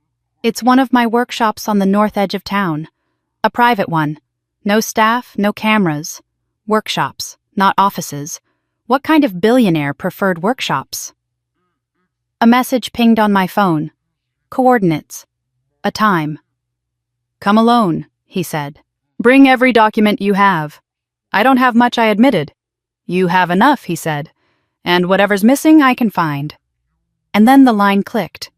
It's one of my workshops on the north edge of town. A private one. No staff, no cameras. Workshops, not offices. What kind of billionaire preferred workshops? A message pinged on my phone. Coordinates. A time. Come alone, he said. Bring every document you have. I don't have much, I admitted. You have enough, he said. And whatever's missing, I can find. And then the line clicked.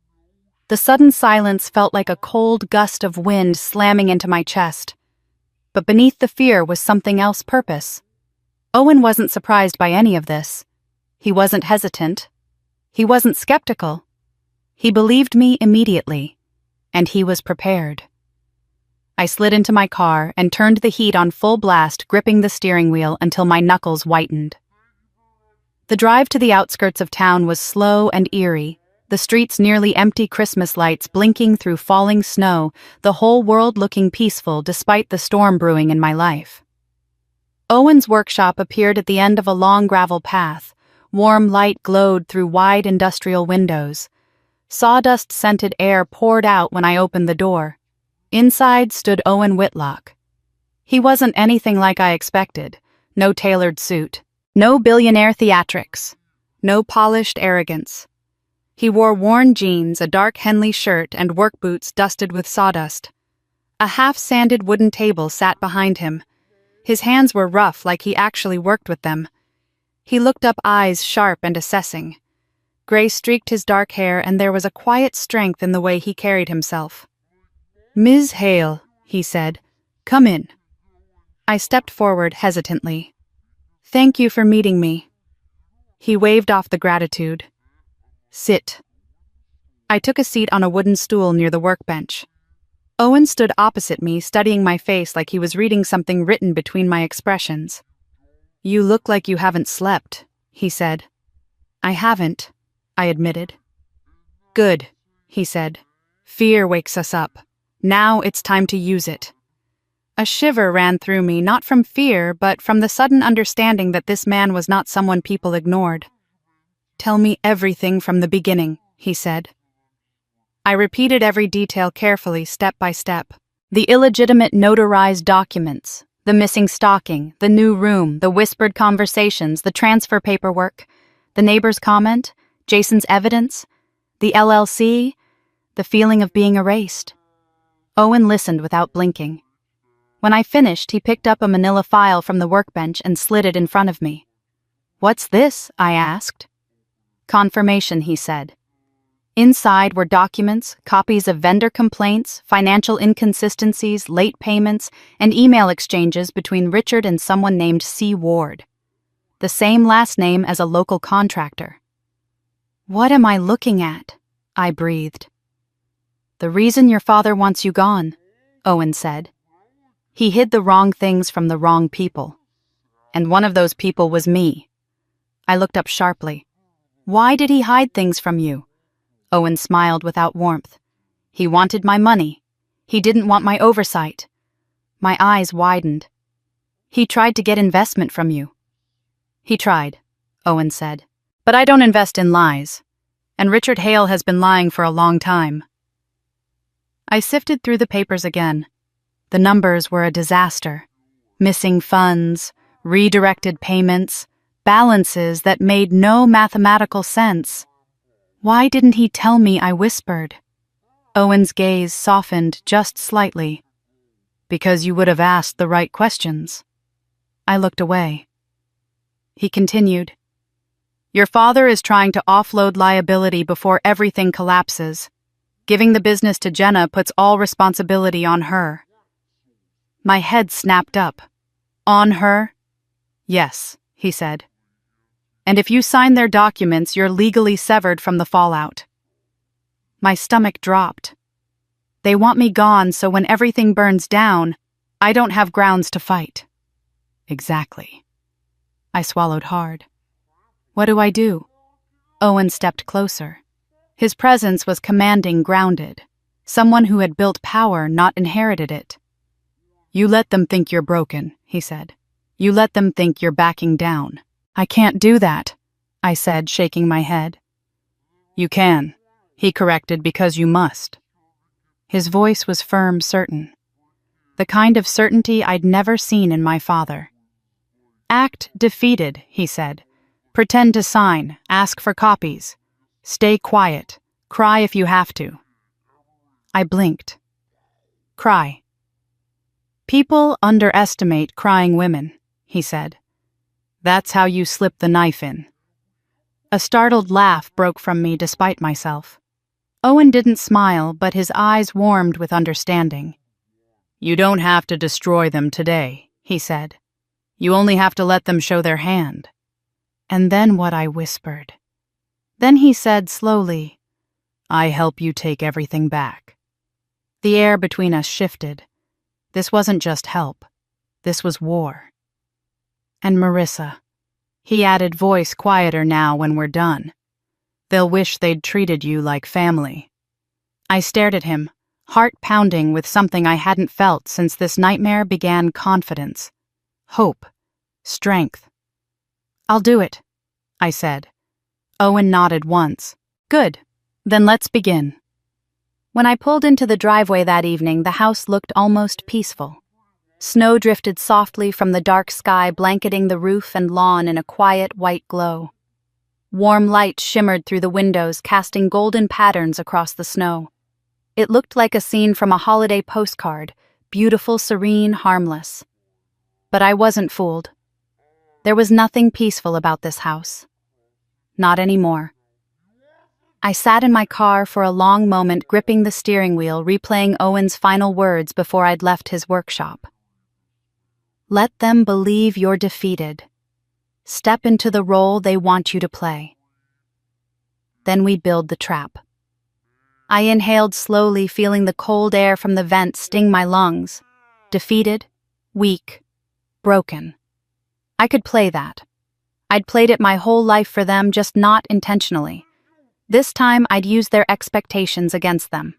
The sudden silence felt like a cold gust of wind slamming into my chest. But beneath the fear was something else, purpose. Owen wasn't surprised by any of this. He wasn't hesitant. He wasn't skeptical. He believed me immediately. And he was prepared. I slid into my car and turned the heat on full blast, gripping the steering wheel until my knuckles whitened. The drive to the outskirts of town was slow and eerie, the streets nearly empty, Christmas lights blinking through falling snow, the whole world looking peaceful despite the storm brewing in my life. Owen's workshop appeared at the end of a long gravel path. Warm light glowed through wide industrial windows. Sawdust-scented air poured out when I opened the door. Inside stood Owen Whitlock. He wasn't anything like I expected. No tailored suit. No billionaire theatrics. No polished arrogance. He wore worn jeans, a dark Henley shirt, and work boots dusted with sawdust. A half-sanded wooden table sat behind him. His hands were rough, like he actually worked with them. He looked up, eyes sharp and assessing. Gray streaked his dark hair, and there was a quiet strength in the way he carried himself. Ms. Hale, he said, come in. I stepped forward hesitantly. Thank you for meeting me. He waved off the gratitude. Sit. I took a seat on a wooden stool near the workbench. Owen stood opposite me, studying my face like he was reading something written between my expressions. You look like you haven't slept, he said. I haven't, I admitted. Good, he said. Fear wakes us up. Now it's time to use it. A shiver ran through me, not from fear, but from the sudden understanding that this man was not someone people ignored. Tell me everything from the beginning, he said. I repeated every detail carefully, step by step. The illegitimate notarized documents, the missing stocking, the new room, the whispered conversations, the transfer paperwork, the neighbor's comment, Jason's evidence, the LLC, the feeling of being erased. Owen listened without blinking. When I finished, he picked up a manila file from the workbench and slid it in front of me. What's this? I asked. Confirmation, he said. Inside were documents, copies of vendor complaints, financial inconsistencies, late payments, and email exchanges between Richard and someone named C. Ward. The same last name as a local contractor. What am I looking at? I breathed. The reason your father wants you gone, Owen said. He hid the wrong things from the wrong people. And one of those people was me. I looked up sharply. Why did he hide things from you? Owen smiled without warmth. He wanted my money. He didn't want my oversight. My eyes widened. He tried to get investment from you. He tried, Owen said. But I don't invest in lies. And Richard Hale has been lying for a long time. I sifted through the papers again. The numbers were a disaster. Missing funds, redirected payments, balances that made no mathematical sense. Why didn't he tell me? I whispered. Owen's gaze softened just slightly. Because you would have asked the right questions. I looked away. He continued. Your father is trying to offload liability before everything collapses. Giving the business to Jenna puts all responsibility on her. My head snapped up. On her? Yes, he said. And if you sign their documents, you're legally severed from the fallout. My stomach dropped. They want me gone, so when everything burns down, I don't have grounds to fight. Exactly. I swallowed hard. What do I do? Owen stepped closer. His presence was commanding, grounded. Someone who had built power, not inherited it. You let them think you're broken, he said. You let them think you're backing down. I can't do that, I said, shaking my head. You can, he corrected, because you must. His voice was firm, certain. The kind of certainty I'd never seen in my father. Act defeated, he said. Pretend to sign, ask for copies. Stay quiet, cry if you have to. I blinked. Cry. People underestimate crying women, he said. That's how you slip the knife in. A startled laugh broke from me despite myself. Owen didn't smile, but his eyes warmed with understanding. You don't have to destroy them today, he said. You only have to let them show their hand. And then what? I whispered. Then he said slowly, I help you take everything back. The air between us shifted. This wasn't just help. This was war. And Marissa, he added, voice quieter now, when we're done. They'll wish they'd treated you like family. I stared at him, heart pounding with something I hadn't felt since this nightmare began. Confidence, hope, strength. I'll do it, I said. Owen nodded once. Good, then let's begin. When I pulled into the driveway that evening, the house looked almost peaceful. Snow drifted softly from the dark sky, blanketing the roof and lawn in a quiet white glow. Warm light shimmered through the windows, casting golden patterns across the snow. It looked like a scene from a holiday postcard, beautiful, serene, harmless. But I wasn't fooled. There was nothing peaceful about this house. Not anymore. I sat in my car for a long moment, gripping the steering wheel, replaying Owen's final words before I'd left his workshop. Let them believe you're defeated. Step into the role they want you to play. Then we build the trap. I inhaled slowly, feeling the cold air from the vent sting my lungs. Defeated, weak, broken. I could play that. I'd played it my whole life for them, just not intentionally. This time I'd use their expectations against them.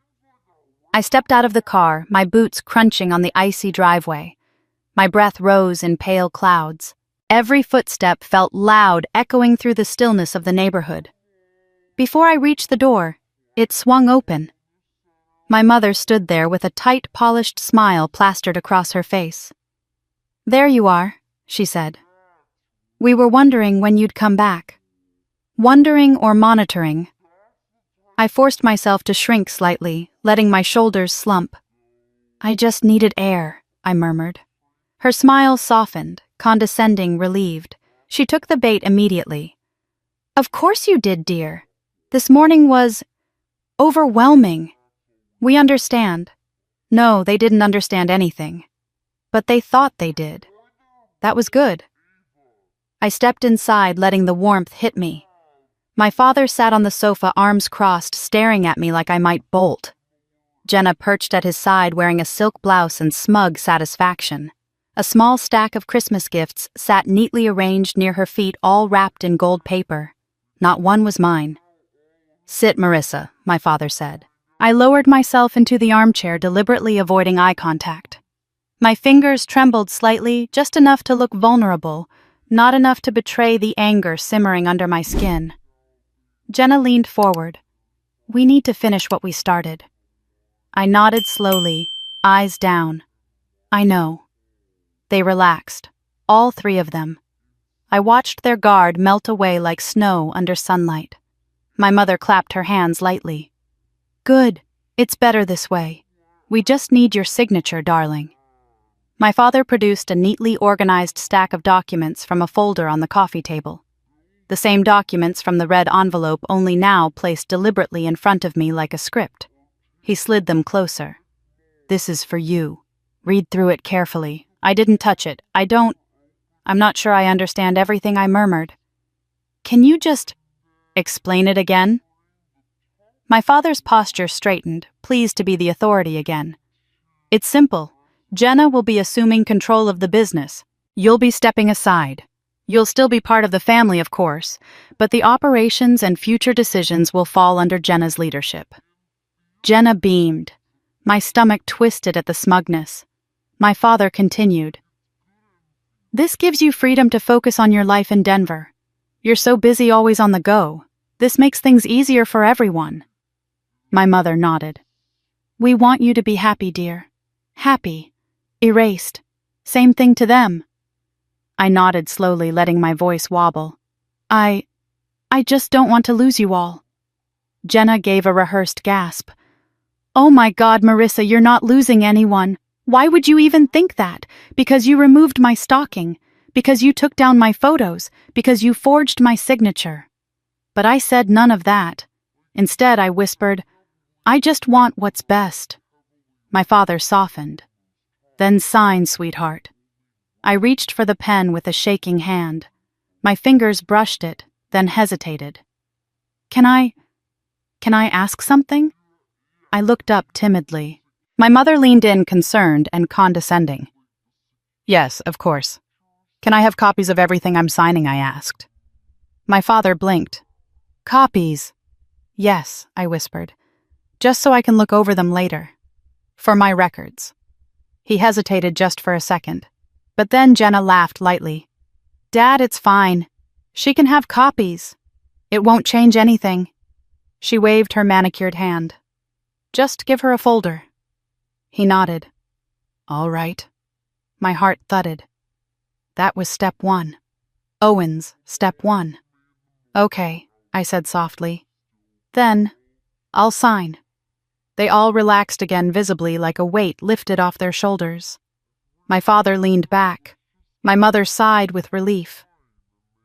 I stepped out of the car, my boots crunching on the icy driveway. My breath rose in pale clouds. Every footstep felt loud, echoing through the stillness of the neighborhood. Before I reached the door, it swung open. My mother stood there with a tight, polished smile plastered across her face. There you are, she said. We were wondering when you'd come back. Wondering or monitoring. I forced myself to shrink slightly, letting my shoulders slump. I just needed air, I murmured. Her smile softened, condescending, relieved. She took the bait immediately. Of course you did, dear. This morning was overwhelming. We understand. No, they didn't understand anything. But they thought they did. That was good. I stepped inside, letting the warmth hit me. My father sat on the sofa, arms crossed, staring at me like I might bolt. Jenna perched at his side, wearing a silk blouse and smug satisfaction. A small stack of Christmas gifts sat neatly arranged near her feet, all wrapped in gold paper. Not one was mine. "Sit, Marissa," my father said. I lowered myself into the armchair, deliberately avoiding eye contact. My fingers trembled slightly, just enough to look vulnerable, not enough to betray the anger simmering under my skin. Jenna leaned forward. "We need to finish what we started." I nodded slowly, eyes down. "I know." They relaxed, all three of them. I watched their guard melt away like snow under sunlight. My mother clapped her hands lightly. "Good. It's better this way. We just need your signature, darling." My father produced a neatly organized stack of documents from a folder on the coffee table. The same documents from the red envelope, only now placed deliberately in front of me like a script. He slid them closer. "This is for you. Read through it carefully. I didn't touch it. I'm not sure I understand everything," I murmured. "Can you just explain it again?" My father's posture straightened, pleased to be the authority again. "It's simple. Jenna will be assuming control of the business. You'll be stepping aside. You'll still be part of the family, of course, but the operations and future decisions will fall under Jenna's leadership." Jenna beamed. My stomach twisted at the smugness. My father continued. "This gives you freedom to focus on your life in Denver. You're so busy always on the go. This makes things easier for everyone." My mother nodded. "We want you to be happy, dear. Happy. Erased. Same thing to them." I nodded slowly, letting my voice wobble. I just don't want to lose you all." Jenna gave a rehearsed gasp. "Oh my God, Marissa, you're not losing anyone. Why would you even think that? Because you removed my stalking. Because you took down my photos. Because you forged my signature." But I said none of that. Instead, I whispered, "I just want what's best." My father softened. "Then sign, sweetheart." I reached for the pen with a shaking hand. My fingers brushed it, then hesitated. Can I ask something?" I looked up timidly. My mother leaned in, concerned and condescending. "Yes, of course. Can I have copies of everything I'm signing?" I asked. My father blinked. "Copies?" "Yes," I whispered. "Just so I can look over them later. For my records." He hesitated just for a second. But then Jenna laughed lightly. "Dad, it's fine. She can have copies. It won't change anything." She waved her manicured hand. "Just give her a folder." He nodded. "All right." My heart thudded. That was step one. Owen's step one. "Okay," I said softly. "Then, I'll sign." They all relaxed again visibly, like a weight lifted off their shoulders. My father leaned back. My mother sighed with relief.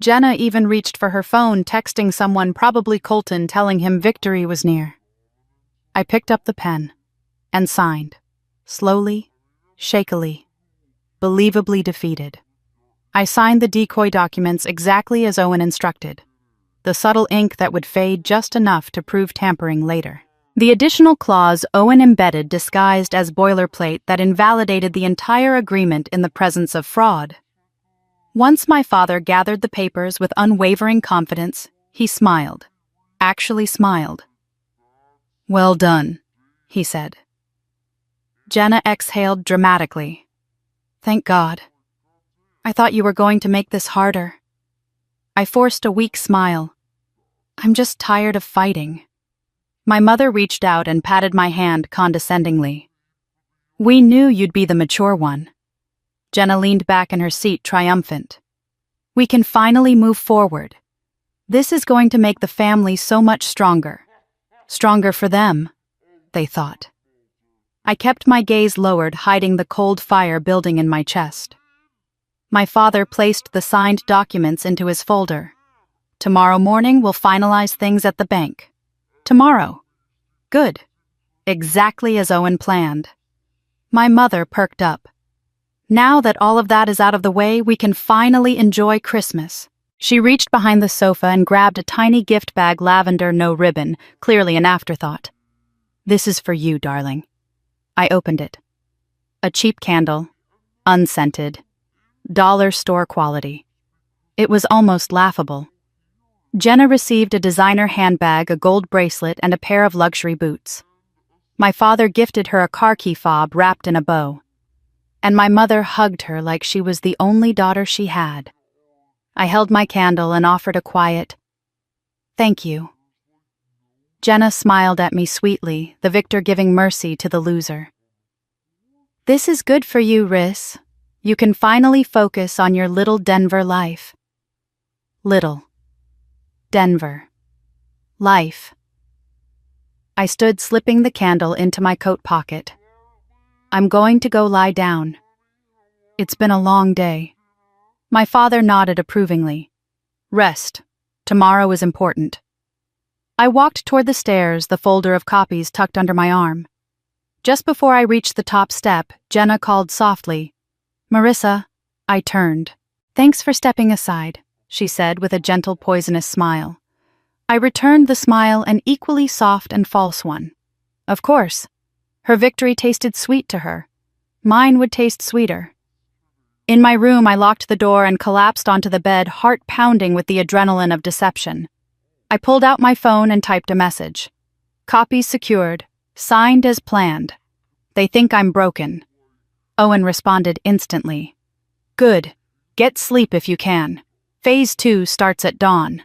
Jenna even reached for her phone, texting someone, probably Colton, telling him victory was near. I picked up the pen and signed, slowly, shakily, believably defeated. I signed the decoy documents exactly as Owen instructed, the subtle ink that would fade just enough to prove tampering later. The additional clause Owen embedded disguised as boilerplate that invalidated the entire agreement in the presence of fraud. Once my father gathered the papers with unwavering confidence, he smiled. Actually smiled. "Well done," he said. Jenna exhaled dramatically. "Thank God. I thought you were going to make this harder." I forced a weak smile. "I'm just tired of fighting." My mother reached out and patted my hand condescendingly. "We knew you'd be the mature one." Jenna leaned back in her seat, triumphant. "We can finally move forward. This is going to make the family so much stronger. Stronger for them," they thought. I kept my gaze lowered, hiding the cold fire building in my chest. My father placed the signed documents into his folder. "Tomorrow morning we'll finalize things at the bank." "Tomorrow." Good. Exactly as Owen planned. My mother perked up. "Now that all of that is out of the way, we can finally enjoy Christmas." She reached behind the sofa and grabbed a tiny gift bag, lavender, no ribbon, clearly an afterthought. "This is for you, darling." I opened it. A cheap candle, unscented, dollar store quality. It was almost laughable. Jenna received a designer handbag, a gold bracelet, and a pair of luxury boots. My father gifted her a car key fob wrapped in a bow. And my mother hugged her like she was the only daughter she had. I held my candle and offered a quiet, "Thank you." Jenna smiled at me sweetly, the victor giving mercy to the loser. "This is good for you, Riss. You can finally focus on your little Denver life." Little Denver life. I stood slipping the candle into my coat pocket. "I'm going to go lie down. It's been a long day." My father nodded approvingly. "Rest. Tomorrow is important." I walked toward the stairs, the folder of copies tucked under my arm. Just before I reached the top step, Jenna called softly, "Marissa." I turned. "Thanks for stepping aside," she said with a gentle, poisonous smile. I returned the smile, an equally soft and false one. Of course. Her victory tasted sweet to her. Mine would taste sweeter. In my room, I locked the door and collapsed onto the bed, heart pounding with the adrenaline of deception. I pulled out my phone and typed a message. "Copies secured. Signed as planned. They think I'm broken." Owen responded instantly. "Good. Get sleep if you can. Phase 2 starts at dawn."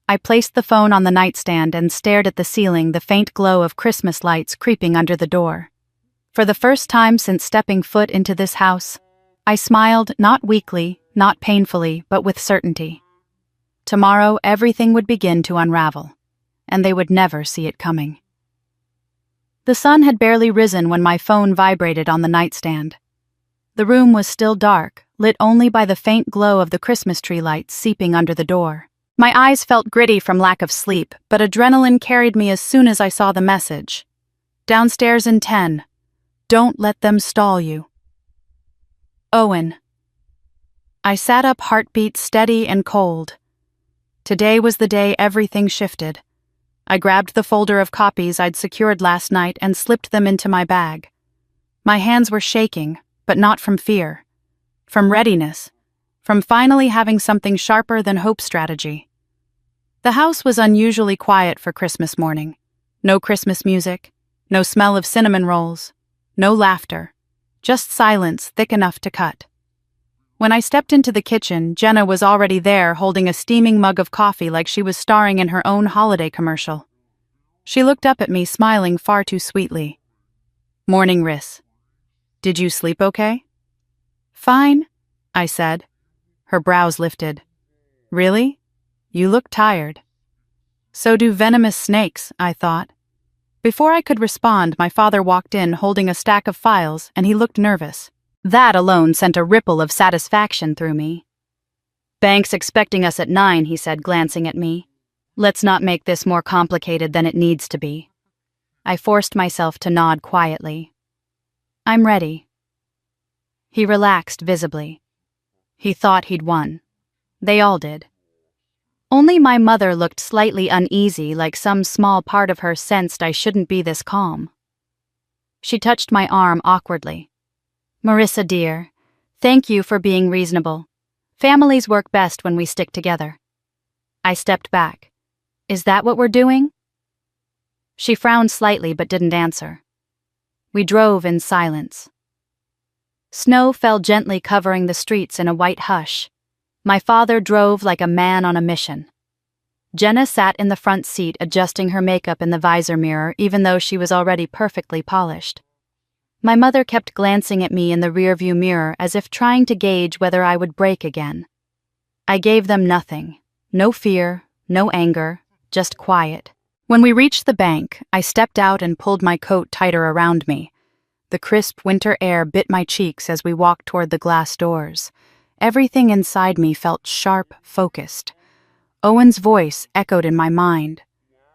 I placed the phone on the nightstand and stared at the ceiling, the faint glow of Christmas lights creeping under the door. For the first time since stepping foot into this house, I smiled, not weakly, not painfully, but with certainty. Tomorrow everything would begin to unravel, and they would never see it coming. The sun had barely risen when my phone vibrated on the nightstand. The room was still dark, lit only by the faint glow of the Christmas tree lights seeping under the door. My eyes felt gritty from lack of sleep, but adrenaline carried me as soon as I saw the message. "Downstairs in 10. Don't let them stall you. Owen." I sat up, heartbeat steady and cold. Today was the day everything shifted. I grabbed the folder of copies I'd secured last night and slipped them into my bag. My hands were shaking, but not from fear. From readiness. From finally having something sharper than hope strategy. The house was unusually quiet for Christmas morning. No Christmas music, no smell of cinnamon rolls, no laughter, just silence thick enough to cut. When I stepped into the kitchen, Jenna was already there holding a steaming mug of coffee like she was starring in her own holiday commercial. She looked up at me, smiling far too sweetly. "Morning, Riss. Did you sleep okay?" "Fine," I said. Her brows lifted. "Really? You look tired." "So do venomous snakes," I thought. Before I could respond, my father walked in holding a stack of files, and he looked nervous. That alone sent a ripple of satisfaction through me. "Bank's expecting us at 9, he said, glancing at me. "Let's not make this more complicated than it needs to be." I forced myself to nod quietly. "I'm ready." He relaxed visibly. He thought he'd won. They all did. Only my mother looked slightly uneasy, like some small part of her sensed I shouldn't be this calm. She touched my arm awkwardly. "Marissa, dear, thank you for being reasonable. Families work best when we stick together." I stepped back. "Is that what we're doing?" She frowned slightly but didn't answer. We drove in silence. Snow fell gently, covering the streets in a white hush. My father drove like a man on a mission. Jenna sat in the front seat, adjusting her makeup in the visor mirror, even though she was already perfectly polished. My mother kept glancing at me in the rearview mirror as if trying to gauge whether I would break again. I gave them nothing. No fear, no anger, just quiet. When we reached the bank, I stepped out and pulled my coat tighter around me. The crisp winter air bit my cheeks as we walked toward the glass doors. Everything inside me felt sharp, focused. Owen's voice echoed in my mind.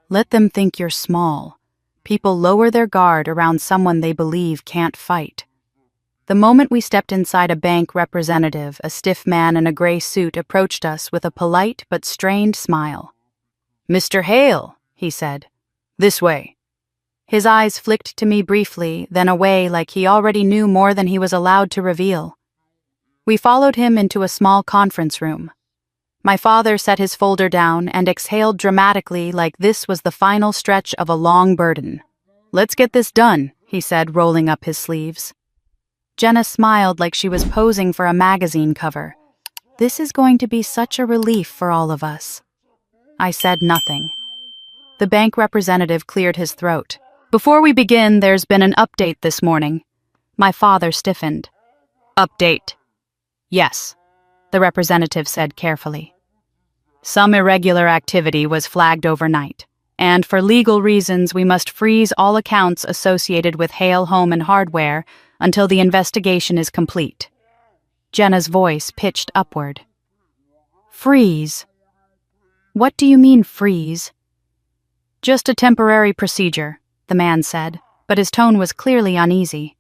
"Let them think you're small. People lower their guard around someone they believe can't fight." The moment we stepped inside, a bank representative, a stiff man in a gray suit, approached us with a polite but strained smile. "Mr. Hale," he said. "This way." His eyes flicked to me briefly, then away like he already knew more than he was allowed to reveal. We followed him into a small conference room. My father set his folder down and exhaled dramatically like this was the final stretch of a long burden. "Let's get this done," he said, rolling up his sleeves. Jenna smiled like she was posing for a magazine cover. "This is going to be such a relief for all of us." I said nothing. The bank representative cleared his throat. "Before we begin, there's been an update this morning." My father stiffened. "Update?" "Yes," the representative said carefully. "Some irregular activity was flagged overnight, and for legal reasons we must freeze all accounts associated with Hale Home and Hardware until the investigation is complete." Jenna's voice pitched upward. "Freeze? What do you mean, freeze?" "Just a temporary procedure," the man said, but his tone was clearly uneasy.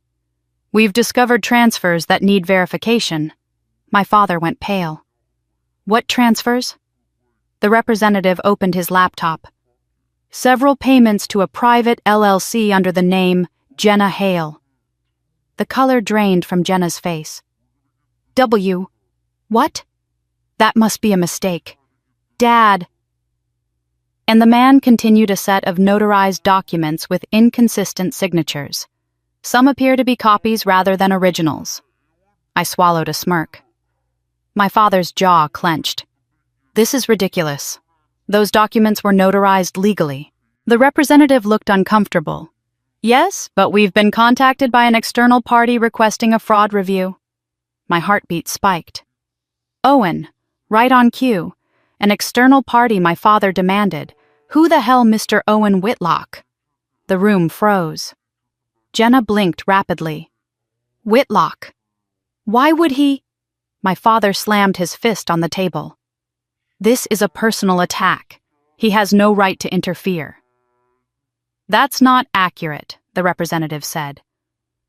"We've discovered transfers that need verification." My father went pale. "What transfers?" The representative opened his laptop. "Several payments to a private LLC under the name Jenna Hale." The color drained from Jenna's face. What? That must be a mistake. Dad." And the man continued a set of notarized documents with inconsistent signatures. Some appear to be copies rather than originals. I swallowed a smirk. My father's jaw clenched. "This is ridiculous. Those documents were notarized legally." The representative looked uncomfortable. "Yes, but we've been contacted by an external party requesting a fraud review." My heartbeat spiked. "Owen, right on cue. An external party," my father demanded. "Who the hell, Mr. Owen Whitlock?" The room froze. Jenna blinked rapidly. "Whitlock? Why would he?" My father slammed his fist on the table. "This is a personal attack. He has no right to interfere." "That's not accurate," the representative said.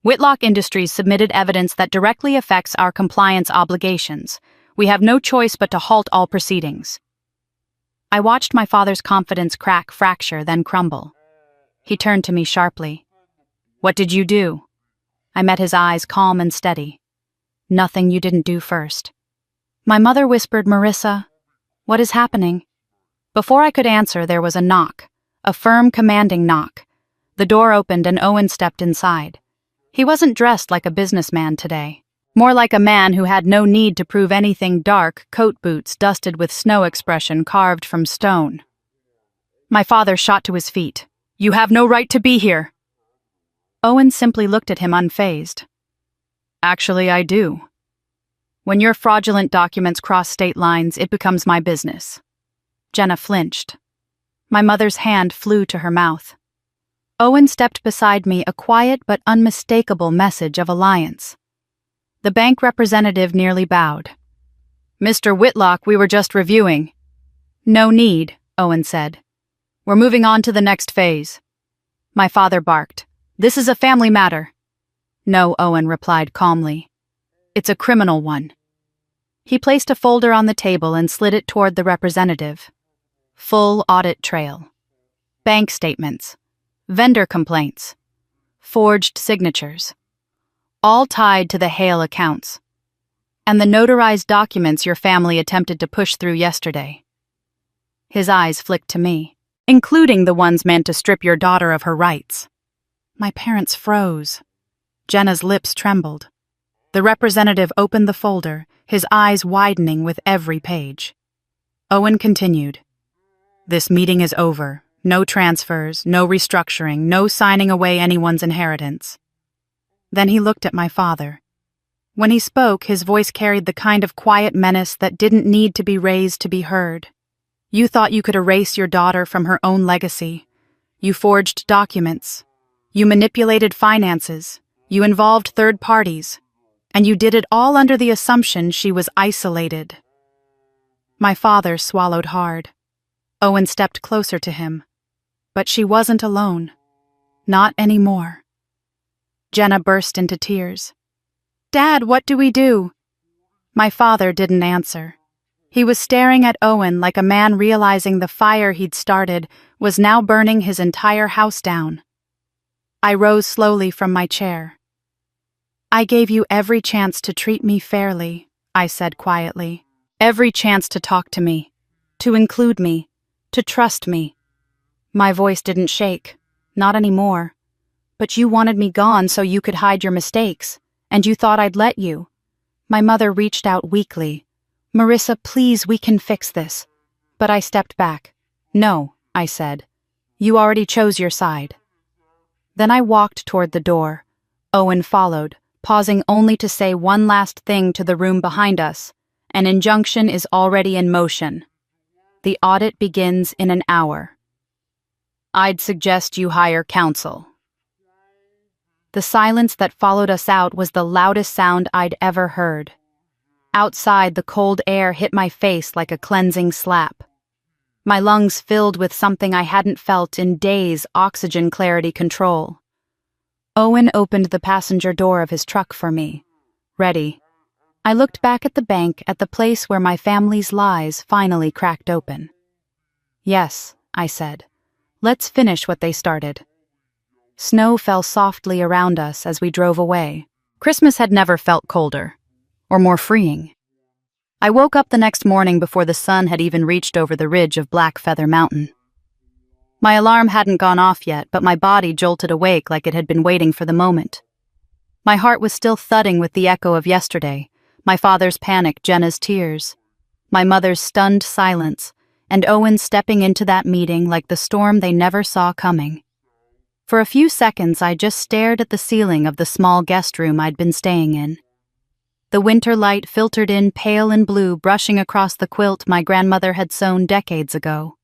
"Whitlock Industries submitted evidence that directly affects our compliance obligations. We have no choice but to halt all proceedings." I watched my father's confidence fracture, then crumble. He turned to me sharply. "What did you do?" I met his eyes, calm and steady. "Nothing you didn't do first." My mother whispered, "Marissa, what is happening?" Before I could answer, there was a knock, a firm, commanding knock. The door opened and Owen stepped inside. He wasn't dressed like a businessman today. More like a man who had no need to prove anything. Dark coat boots dusted with snow, expression carved from stone. My father shot to his feet. "You have no right to be here." Owen simply looked at him unfazed. "Actually, I do. When your fraudulent documents cross state lines, it becomes my business." Jenna flinched. My mother's hand flew to her mouth. Owen stepped beside me, a quiet but unmistakable message of alliance. The bank representative nearly bowed. "Mr. Whitlock, we were just reviewing." "No need," Owen said. "We're moving on to the next phase." My father barked. "This is a family matter." "No," Owen replied calmly. "It's a criminal one." He placed a folder on the table and slid it toward the representative. Full audit trail. Bank statements. Vendor complaints. Forged signatures. All tied to the Hale accounts. And the notarized documents your family attempted to push through yesterday. His eyes flicked to me, including the ones meant to strip your daughter of her rights. My parents froze. Jenna's lips trembled. The representative opened the folder, his eyes widening with every page. Owen continued. "This meeting is over. No transfers, no restructuring, no signing away anyone's inheritance." Then he looked at my father. When he spoke, his voice carried the kind of quiet menace that didn't need to be raised to be heard. "You thought you could erase your daughter from her own legacy. You forged documents. You manipulated finances. You involved third parties. And you did it all under the assumption she was isolated." My father swallowed hard. Owen stepped closer to him. But she wasn't alone. Not anymore. Jenna burst into tears. "Dad, what do we do?" My father didn't answer. He was staring at Owen like a man realizing the fire he'd started was now burning his entire house down. I rose slowly from my chair. "I gave you every chance to treat me fairly," I said quietly. Every chance to talk to me, to include me, to trust me. My voice didn't shake, not anymore. But you wanted me gone so you could hide your mistakes, and you thought I'd let you. My mother reached out weakly. Marissa, please, we can fix this. But I stepped back. No, I said. You already chose your side. Then I walked toward the door. Owen followed, pausing only to say one last thing to the room behind us. An injunction is already in motion. The audit begins in an hour. I'd suggest you hire counsel. The silence that followed us out was the loudest sound I'd ever heard. Outside, the cold air hit my face like a cleansing slap. My lungs filled with something I hadn't felt in days, oxygen clarity control. Owen opened the passenger door of his truck for me. Ready. I looked back at the bank, at the place where my family's lies finally cracked open. Yes, I said. Let's finish what they started. Snow fell softly around us as we drove away. Christmas had never felt colder, or more freeing. I woke up the next morning before the sun had even reached over the ridge of Black Feather Mountain. My alarm hadn't gone off yet, but my body jolted awake like it had been waiting for the moment. My heart was still thudding with the echo of yesterday, my father's panic, Jenna's tears, my mother's stunned silence, and Owen stepping into that meeting like the storm they never saw coming. For a few seconds, I just stared at the ceiling of the small guest room I'd been staying in. The winter light filtered in pale and blue, brushing across the quilt my grandmother had sewn decades ago.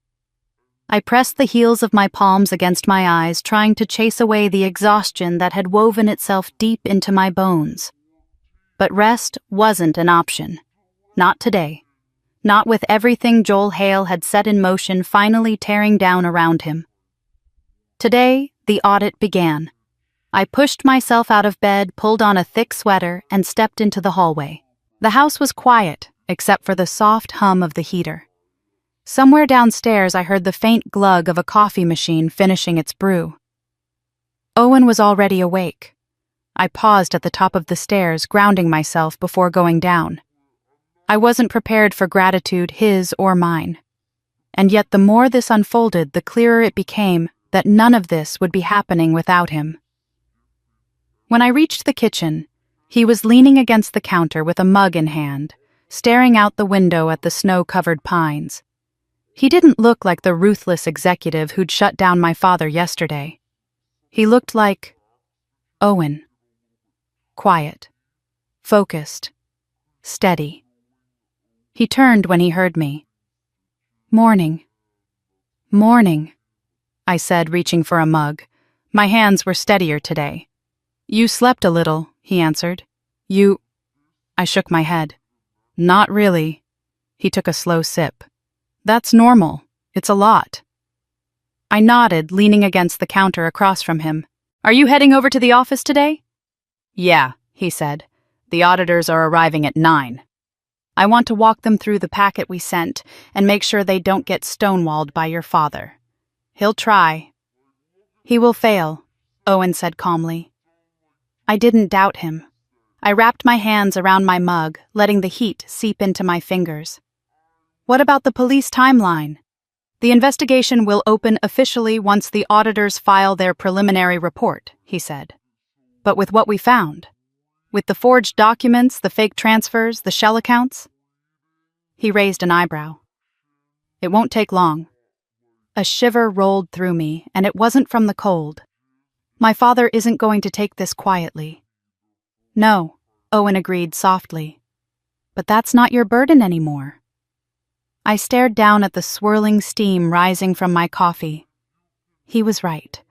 I pressed the heels of my palms against my eyes, trying to chase away the exhaustion that had woven itself deep into my bones. But rest wasn't an option. Not today. Not with everything Joel Hale had set in motion finally tearing down around him. Today, the audit began. I pushed myself out of bed, pulled on a thick sweater, and stepped into the hallway. The house was quiet, except for the soft hum of the heater. Somewhere downstairs, I heard the faint glug of a coffee machine finishing its brew. Owen was already awake. I paused at the top of the stairs, grounding myself before going down. I wasn't prepared for gratitude, his or mine. And yet the more this unfolded, the clearer it became that none of this would be happening without him. When I reached the kitchen, he was leaning against the counter with a mug in hand, staring out the window at the snow-covered pines. He didn't look like the ruthless executive who'd shut down my father yesterday. He looked like Owen. Quiet, focused, steady. He turned when he heard me. Morning. Morning, I said, reaching for a mug. My hands were steadier today. You slept a little, he answered. I shook my head. Not really. He took a slow sip. That's normal. It's a lot. I nodded, leaning against the counter across from him. Are you heading over to the office today? Yeah, he said. The auditors are arriving at 9. I want to walk them through the packet we sent and make sure they don't get stonewalled by your father. He'll try. He will fail, Owen said calmly. I didn't doubt him. I wrapped my hands around my mug, letting the heat seep into my fingers. What about the police timeline? The investigation will open officially once the auditors file their preliminary report, he said. But with what we found? With the forged documents, the fake transfers, the shell accounts? He raised an eyebrow. It won't take long. A shiver rolled through me, and it wasn't from the cold. My father isn't going to take this quietly. No, Owen agreed softly. But that's not your burden anymore. I stared down at the swirling steam rising from my coffee. He was right.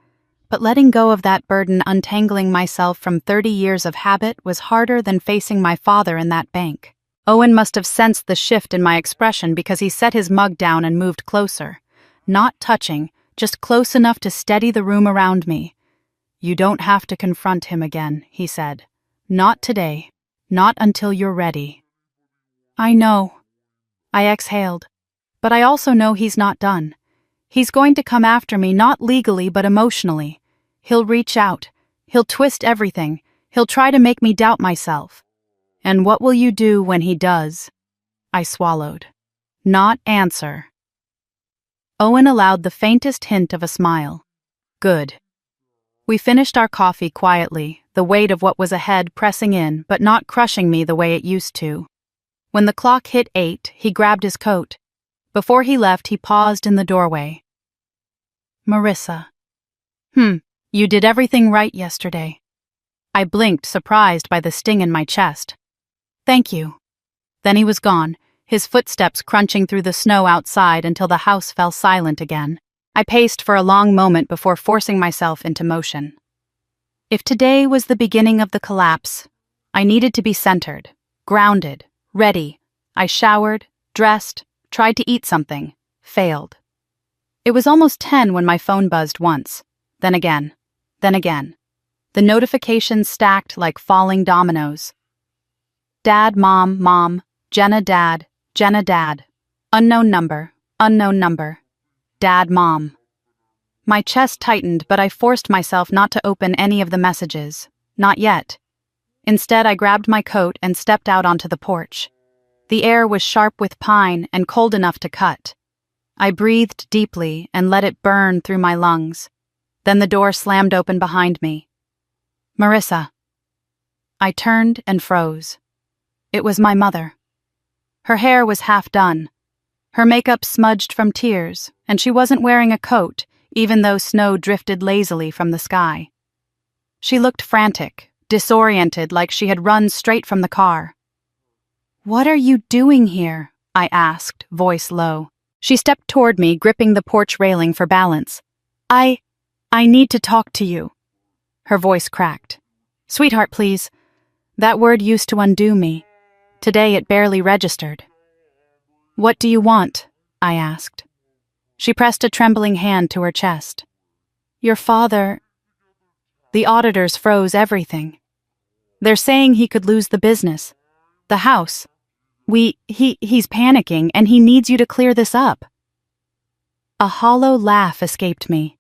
But letting go of that burden, untangling myself from 30 years of habit, was harder than facing my father in that bank. Owen must have sensed the shift in my expression because he set his mug down and moved closer. Not touching, just close enough to steady the room around me. You don't have to confront him again, he said. Not today. Not until you're ready. I know. I exhaled. But I also know he's not done. He's going to come after me, not legally, but emotionally. He'll reach out. He'll twist everything. He'll try to make me doubt myself. And what will you do when he does? I swallowed. Not answer. Owen allowed the faintest hint of a smile. Good. We finished our coffee quietly, the weight of what was ahead pressing in but not crushing me the way it used to. When the clock hit 8, he grabbed his coat. Before he left, he paused in the doorway. Marissa. You did everything right yesterday. I blinked, surprised by the sting in my chest. Thank you. Then he was gone, his footsteps crunching through the snow outside until the house fell silent again. I paced for a long moment before forcing myself into motion. If today was the beginning of the collapse, I needed to be centered, grounded, ready. I showered, dressed, tried to eat something, failed. It was almost 10 when my phone buzzed once, then again. The notifications stacked like falling dominoes. Dad, Mom, Jenna, Dad, unknown number, Dad, Mom. My chest tightened, but I forced myself not to open any of the messages. Not yet. Instead, I grabbed my coat and stepped out onto the porch. The air was sharp with pine and cold enough to cut. I breathed deeply and let it burn through my lungs. Then the door slammed open behind me. Marissa. I turned and froze. It was my mother. Her hair was half done. Her makeup smudged from tears, and she wasn't wearing a coat, even though snow drifted lazily from the sky. She looked frantic, disoriented, like she had run straight from the car. What are you doing here? I asked, voice low. She stepped toward me, gripping the porch railing for balance. I need to talk to you. Her voice cracked. Sweetheart, please. That word used to undo me. Today it barely registered. What do you want? I asked. She pressed a trembling hand to her chest. Your father... The auditors froze everything. They're saying he could lose the business. The house. He's panicking and he needs you to clear this up. A hollow laugh escaped me.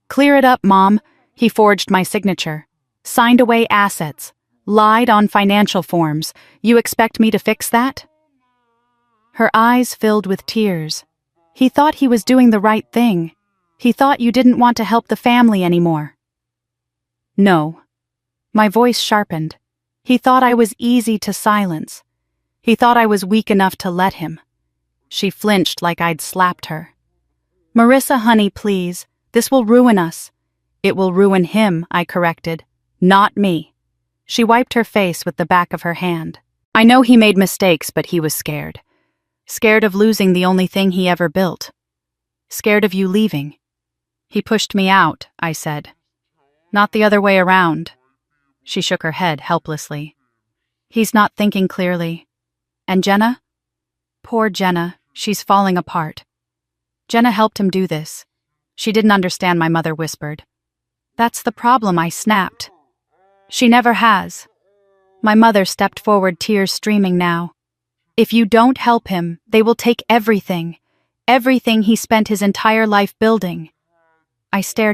Clear it up, Mom. He forged my signature. Signed away assets. Lied on financial forms. You expect me to fix that? Her eyes filled with tears. He thought he was doing the right thing. He thought you didn't want to help the family anymore. No. My voice sharpened. He thought I was easy to silence. He thought I was weak enough to let him. She flinched like I'd slapped her. Marissa, honey, please. This will ruin us. It will ruin him, I corrected. Not me. She wiped her face with the back of her hand. I know he made mistakes, but he was scared. Scared of losing the only thing he ever built. Scared of you leaving. He pushed me out, I said. Not the other way around. She shook her head helplessly. He's not thinking clearly. And Jenna? Poor Jenna, she's falling apart. Jenna helped him do this. She didn't understand, my mother whispered. That's the problem, I snapped. She never has. My mother stepped forward, tears streaming now. If you don't help him, they will take everything. Everything he spent his entire life building. I stared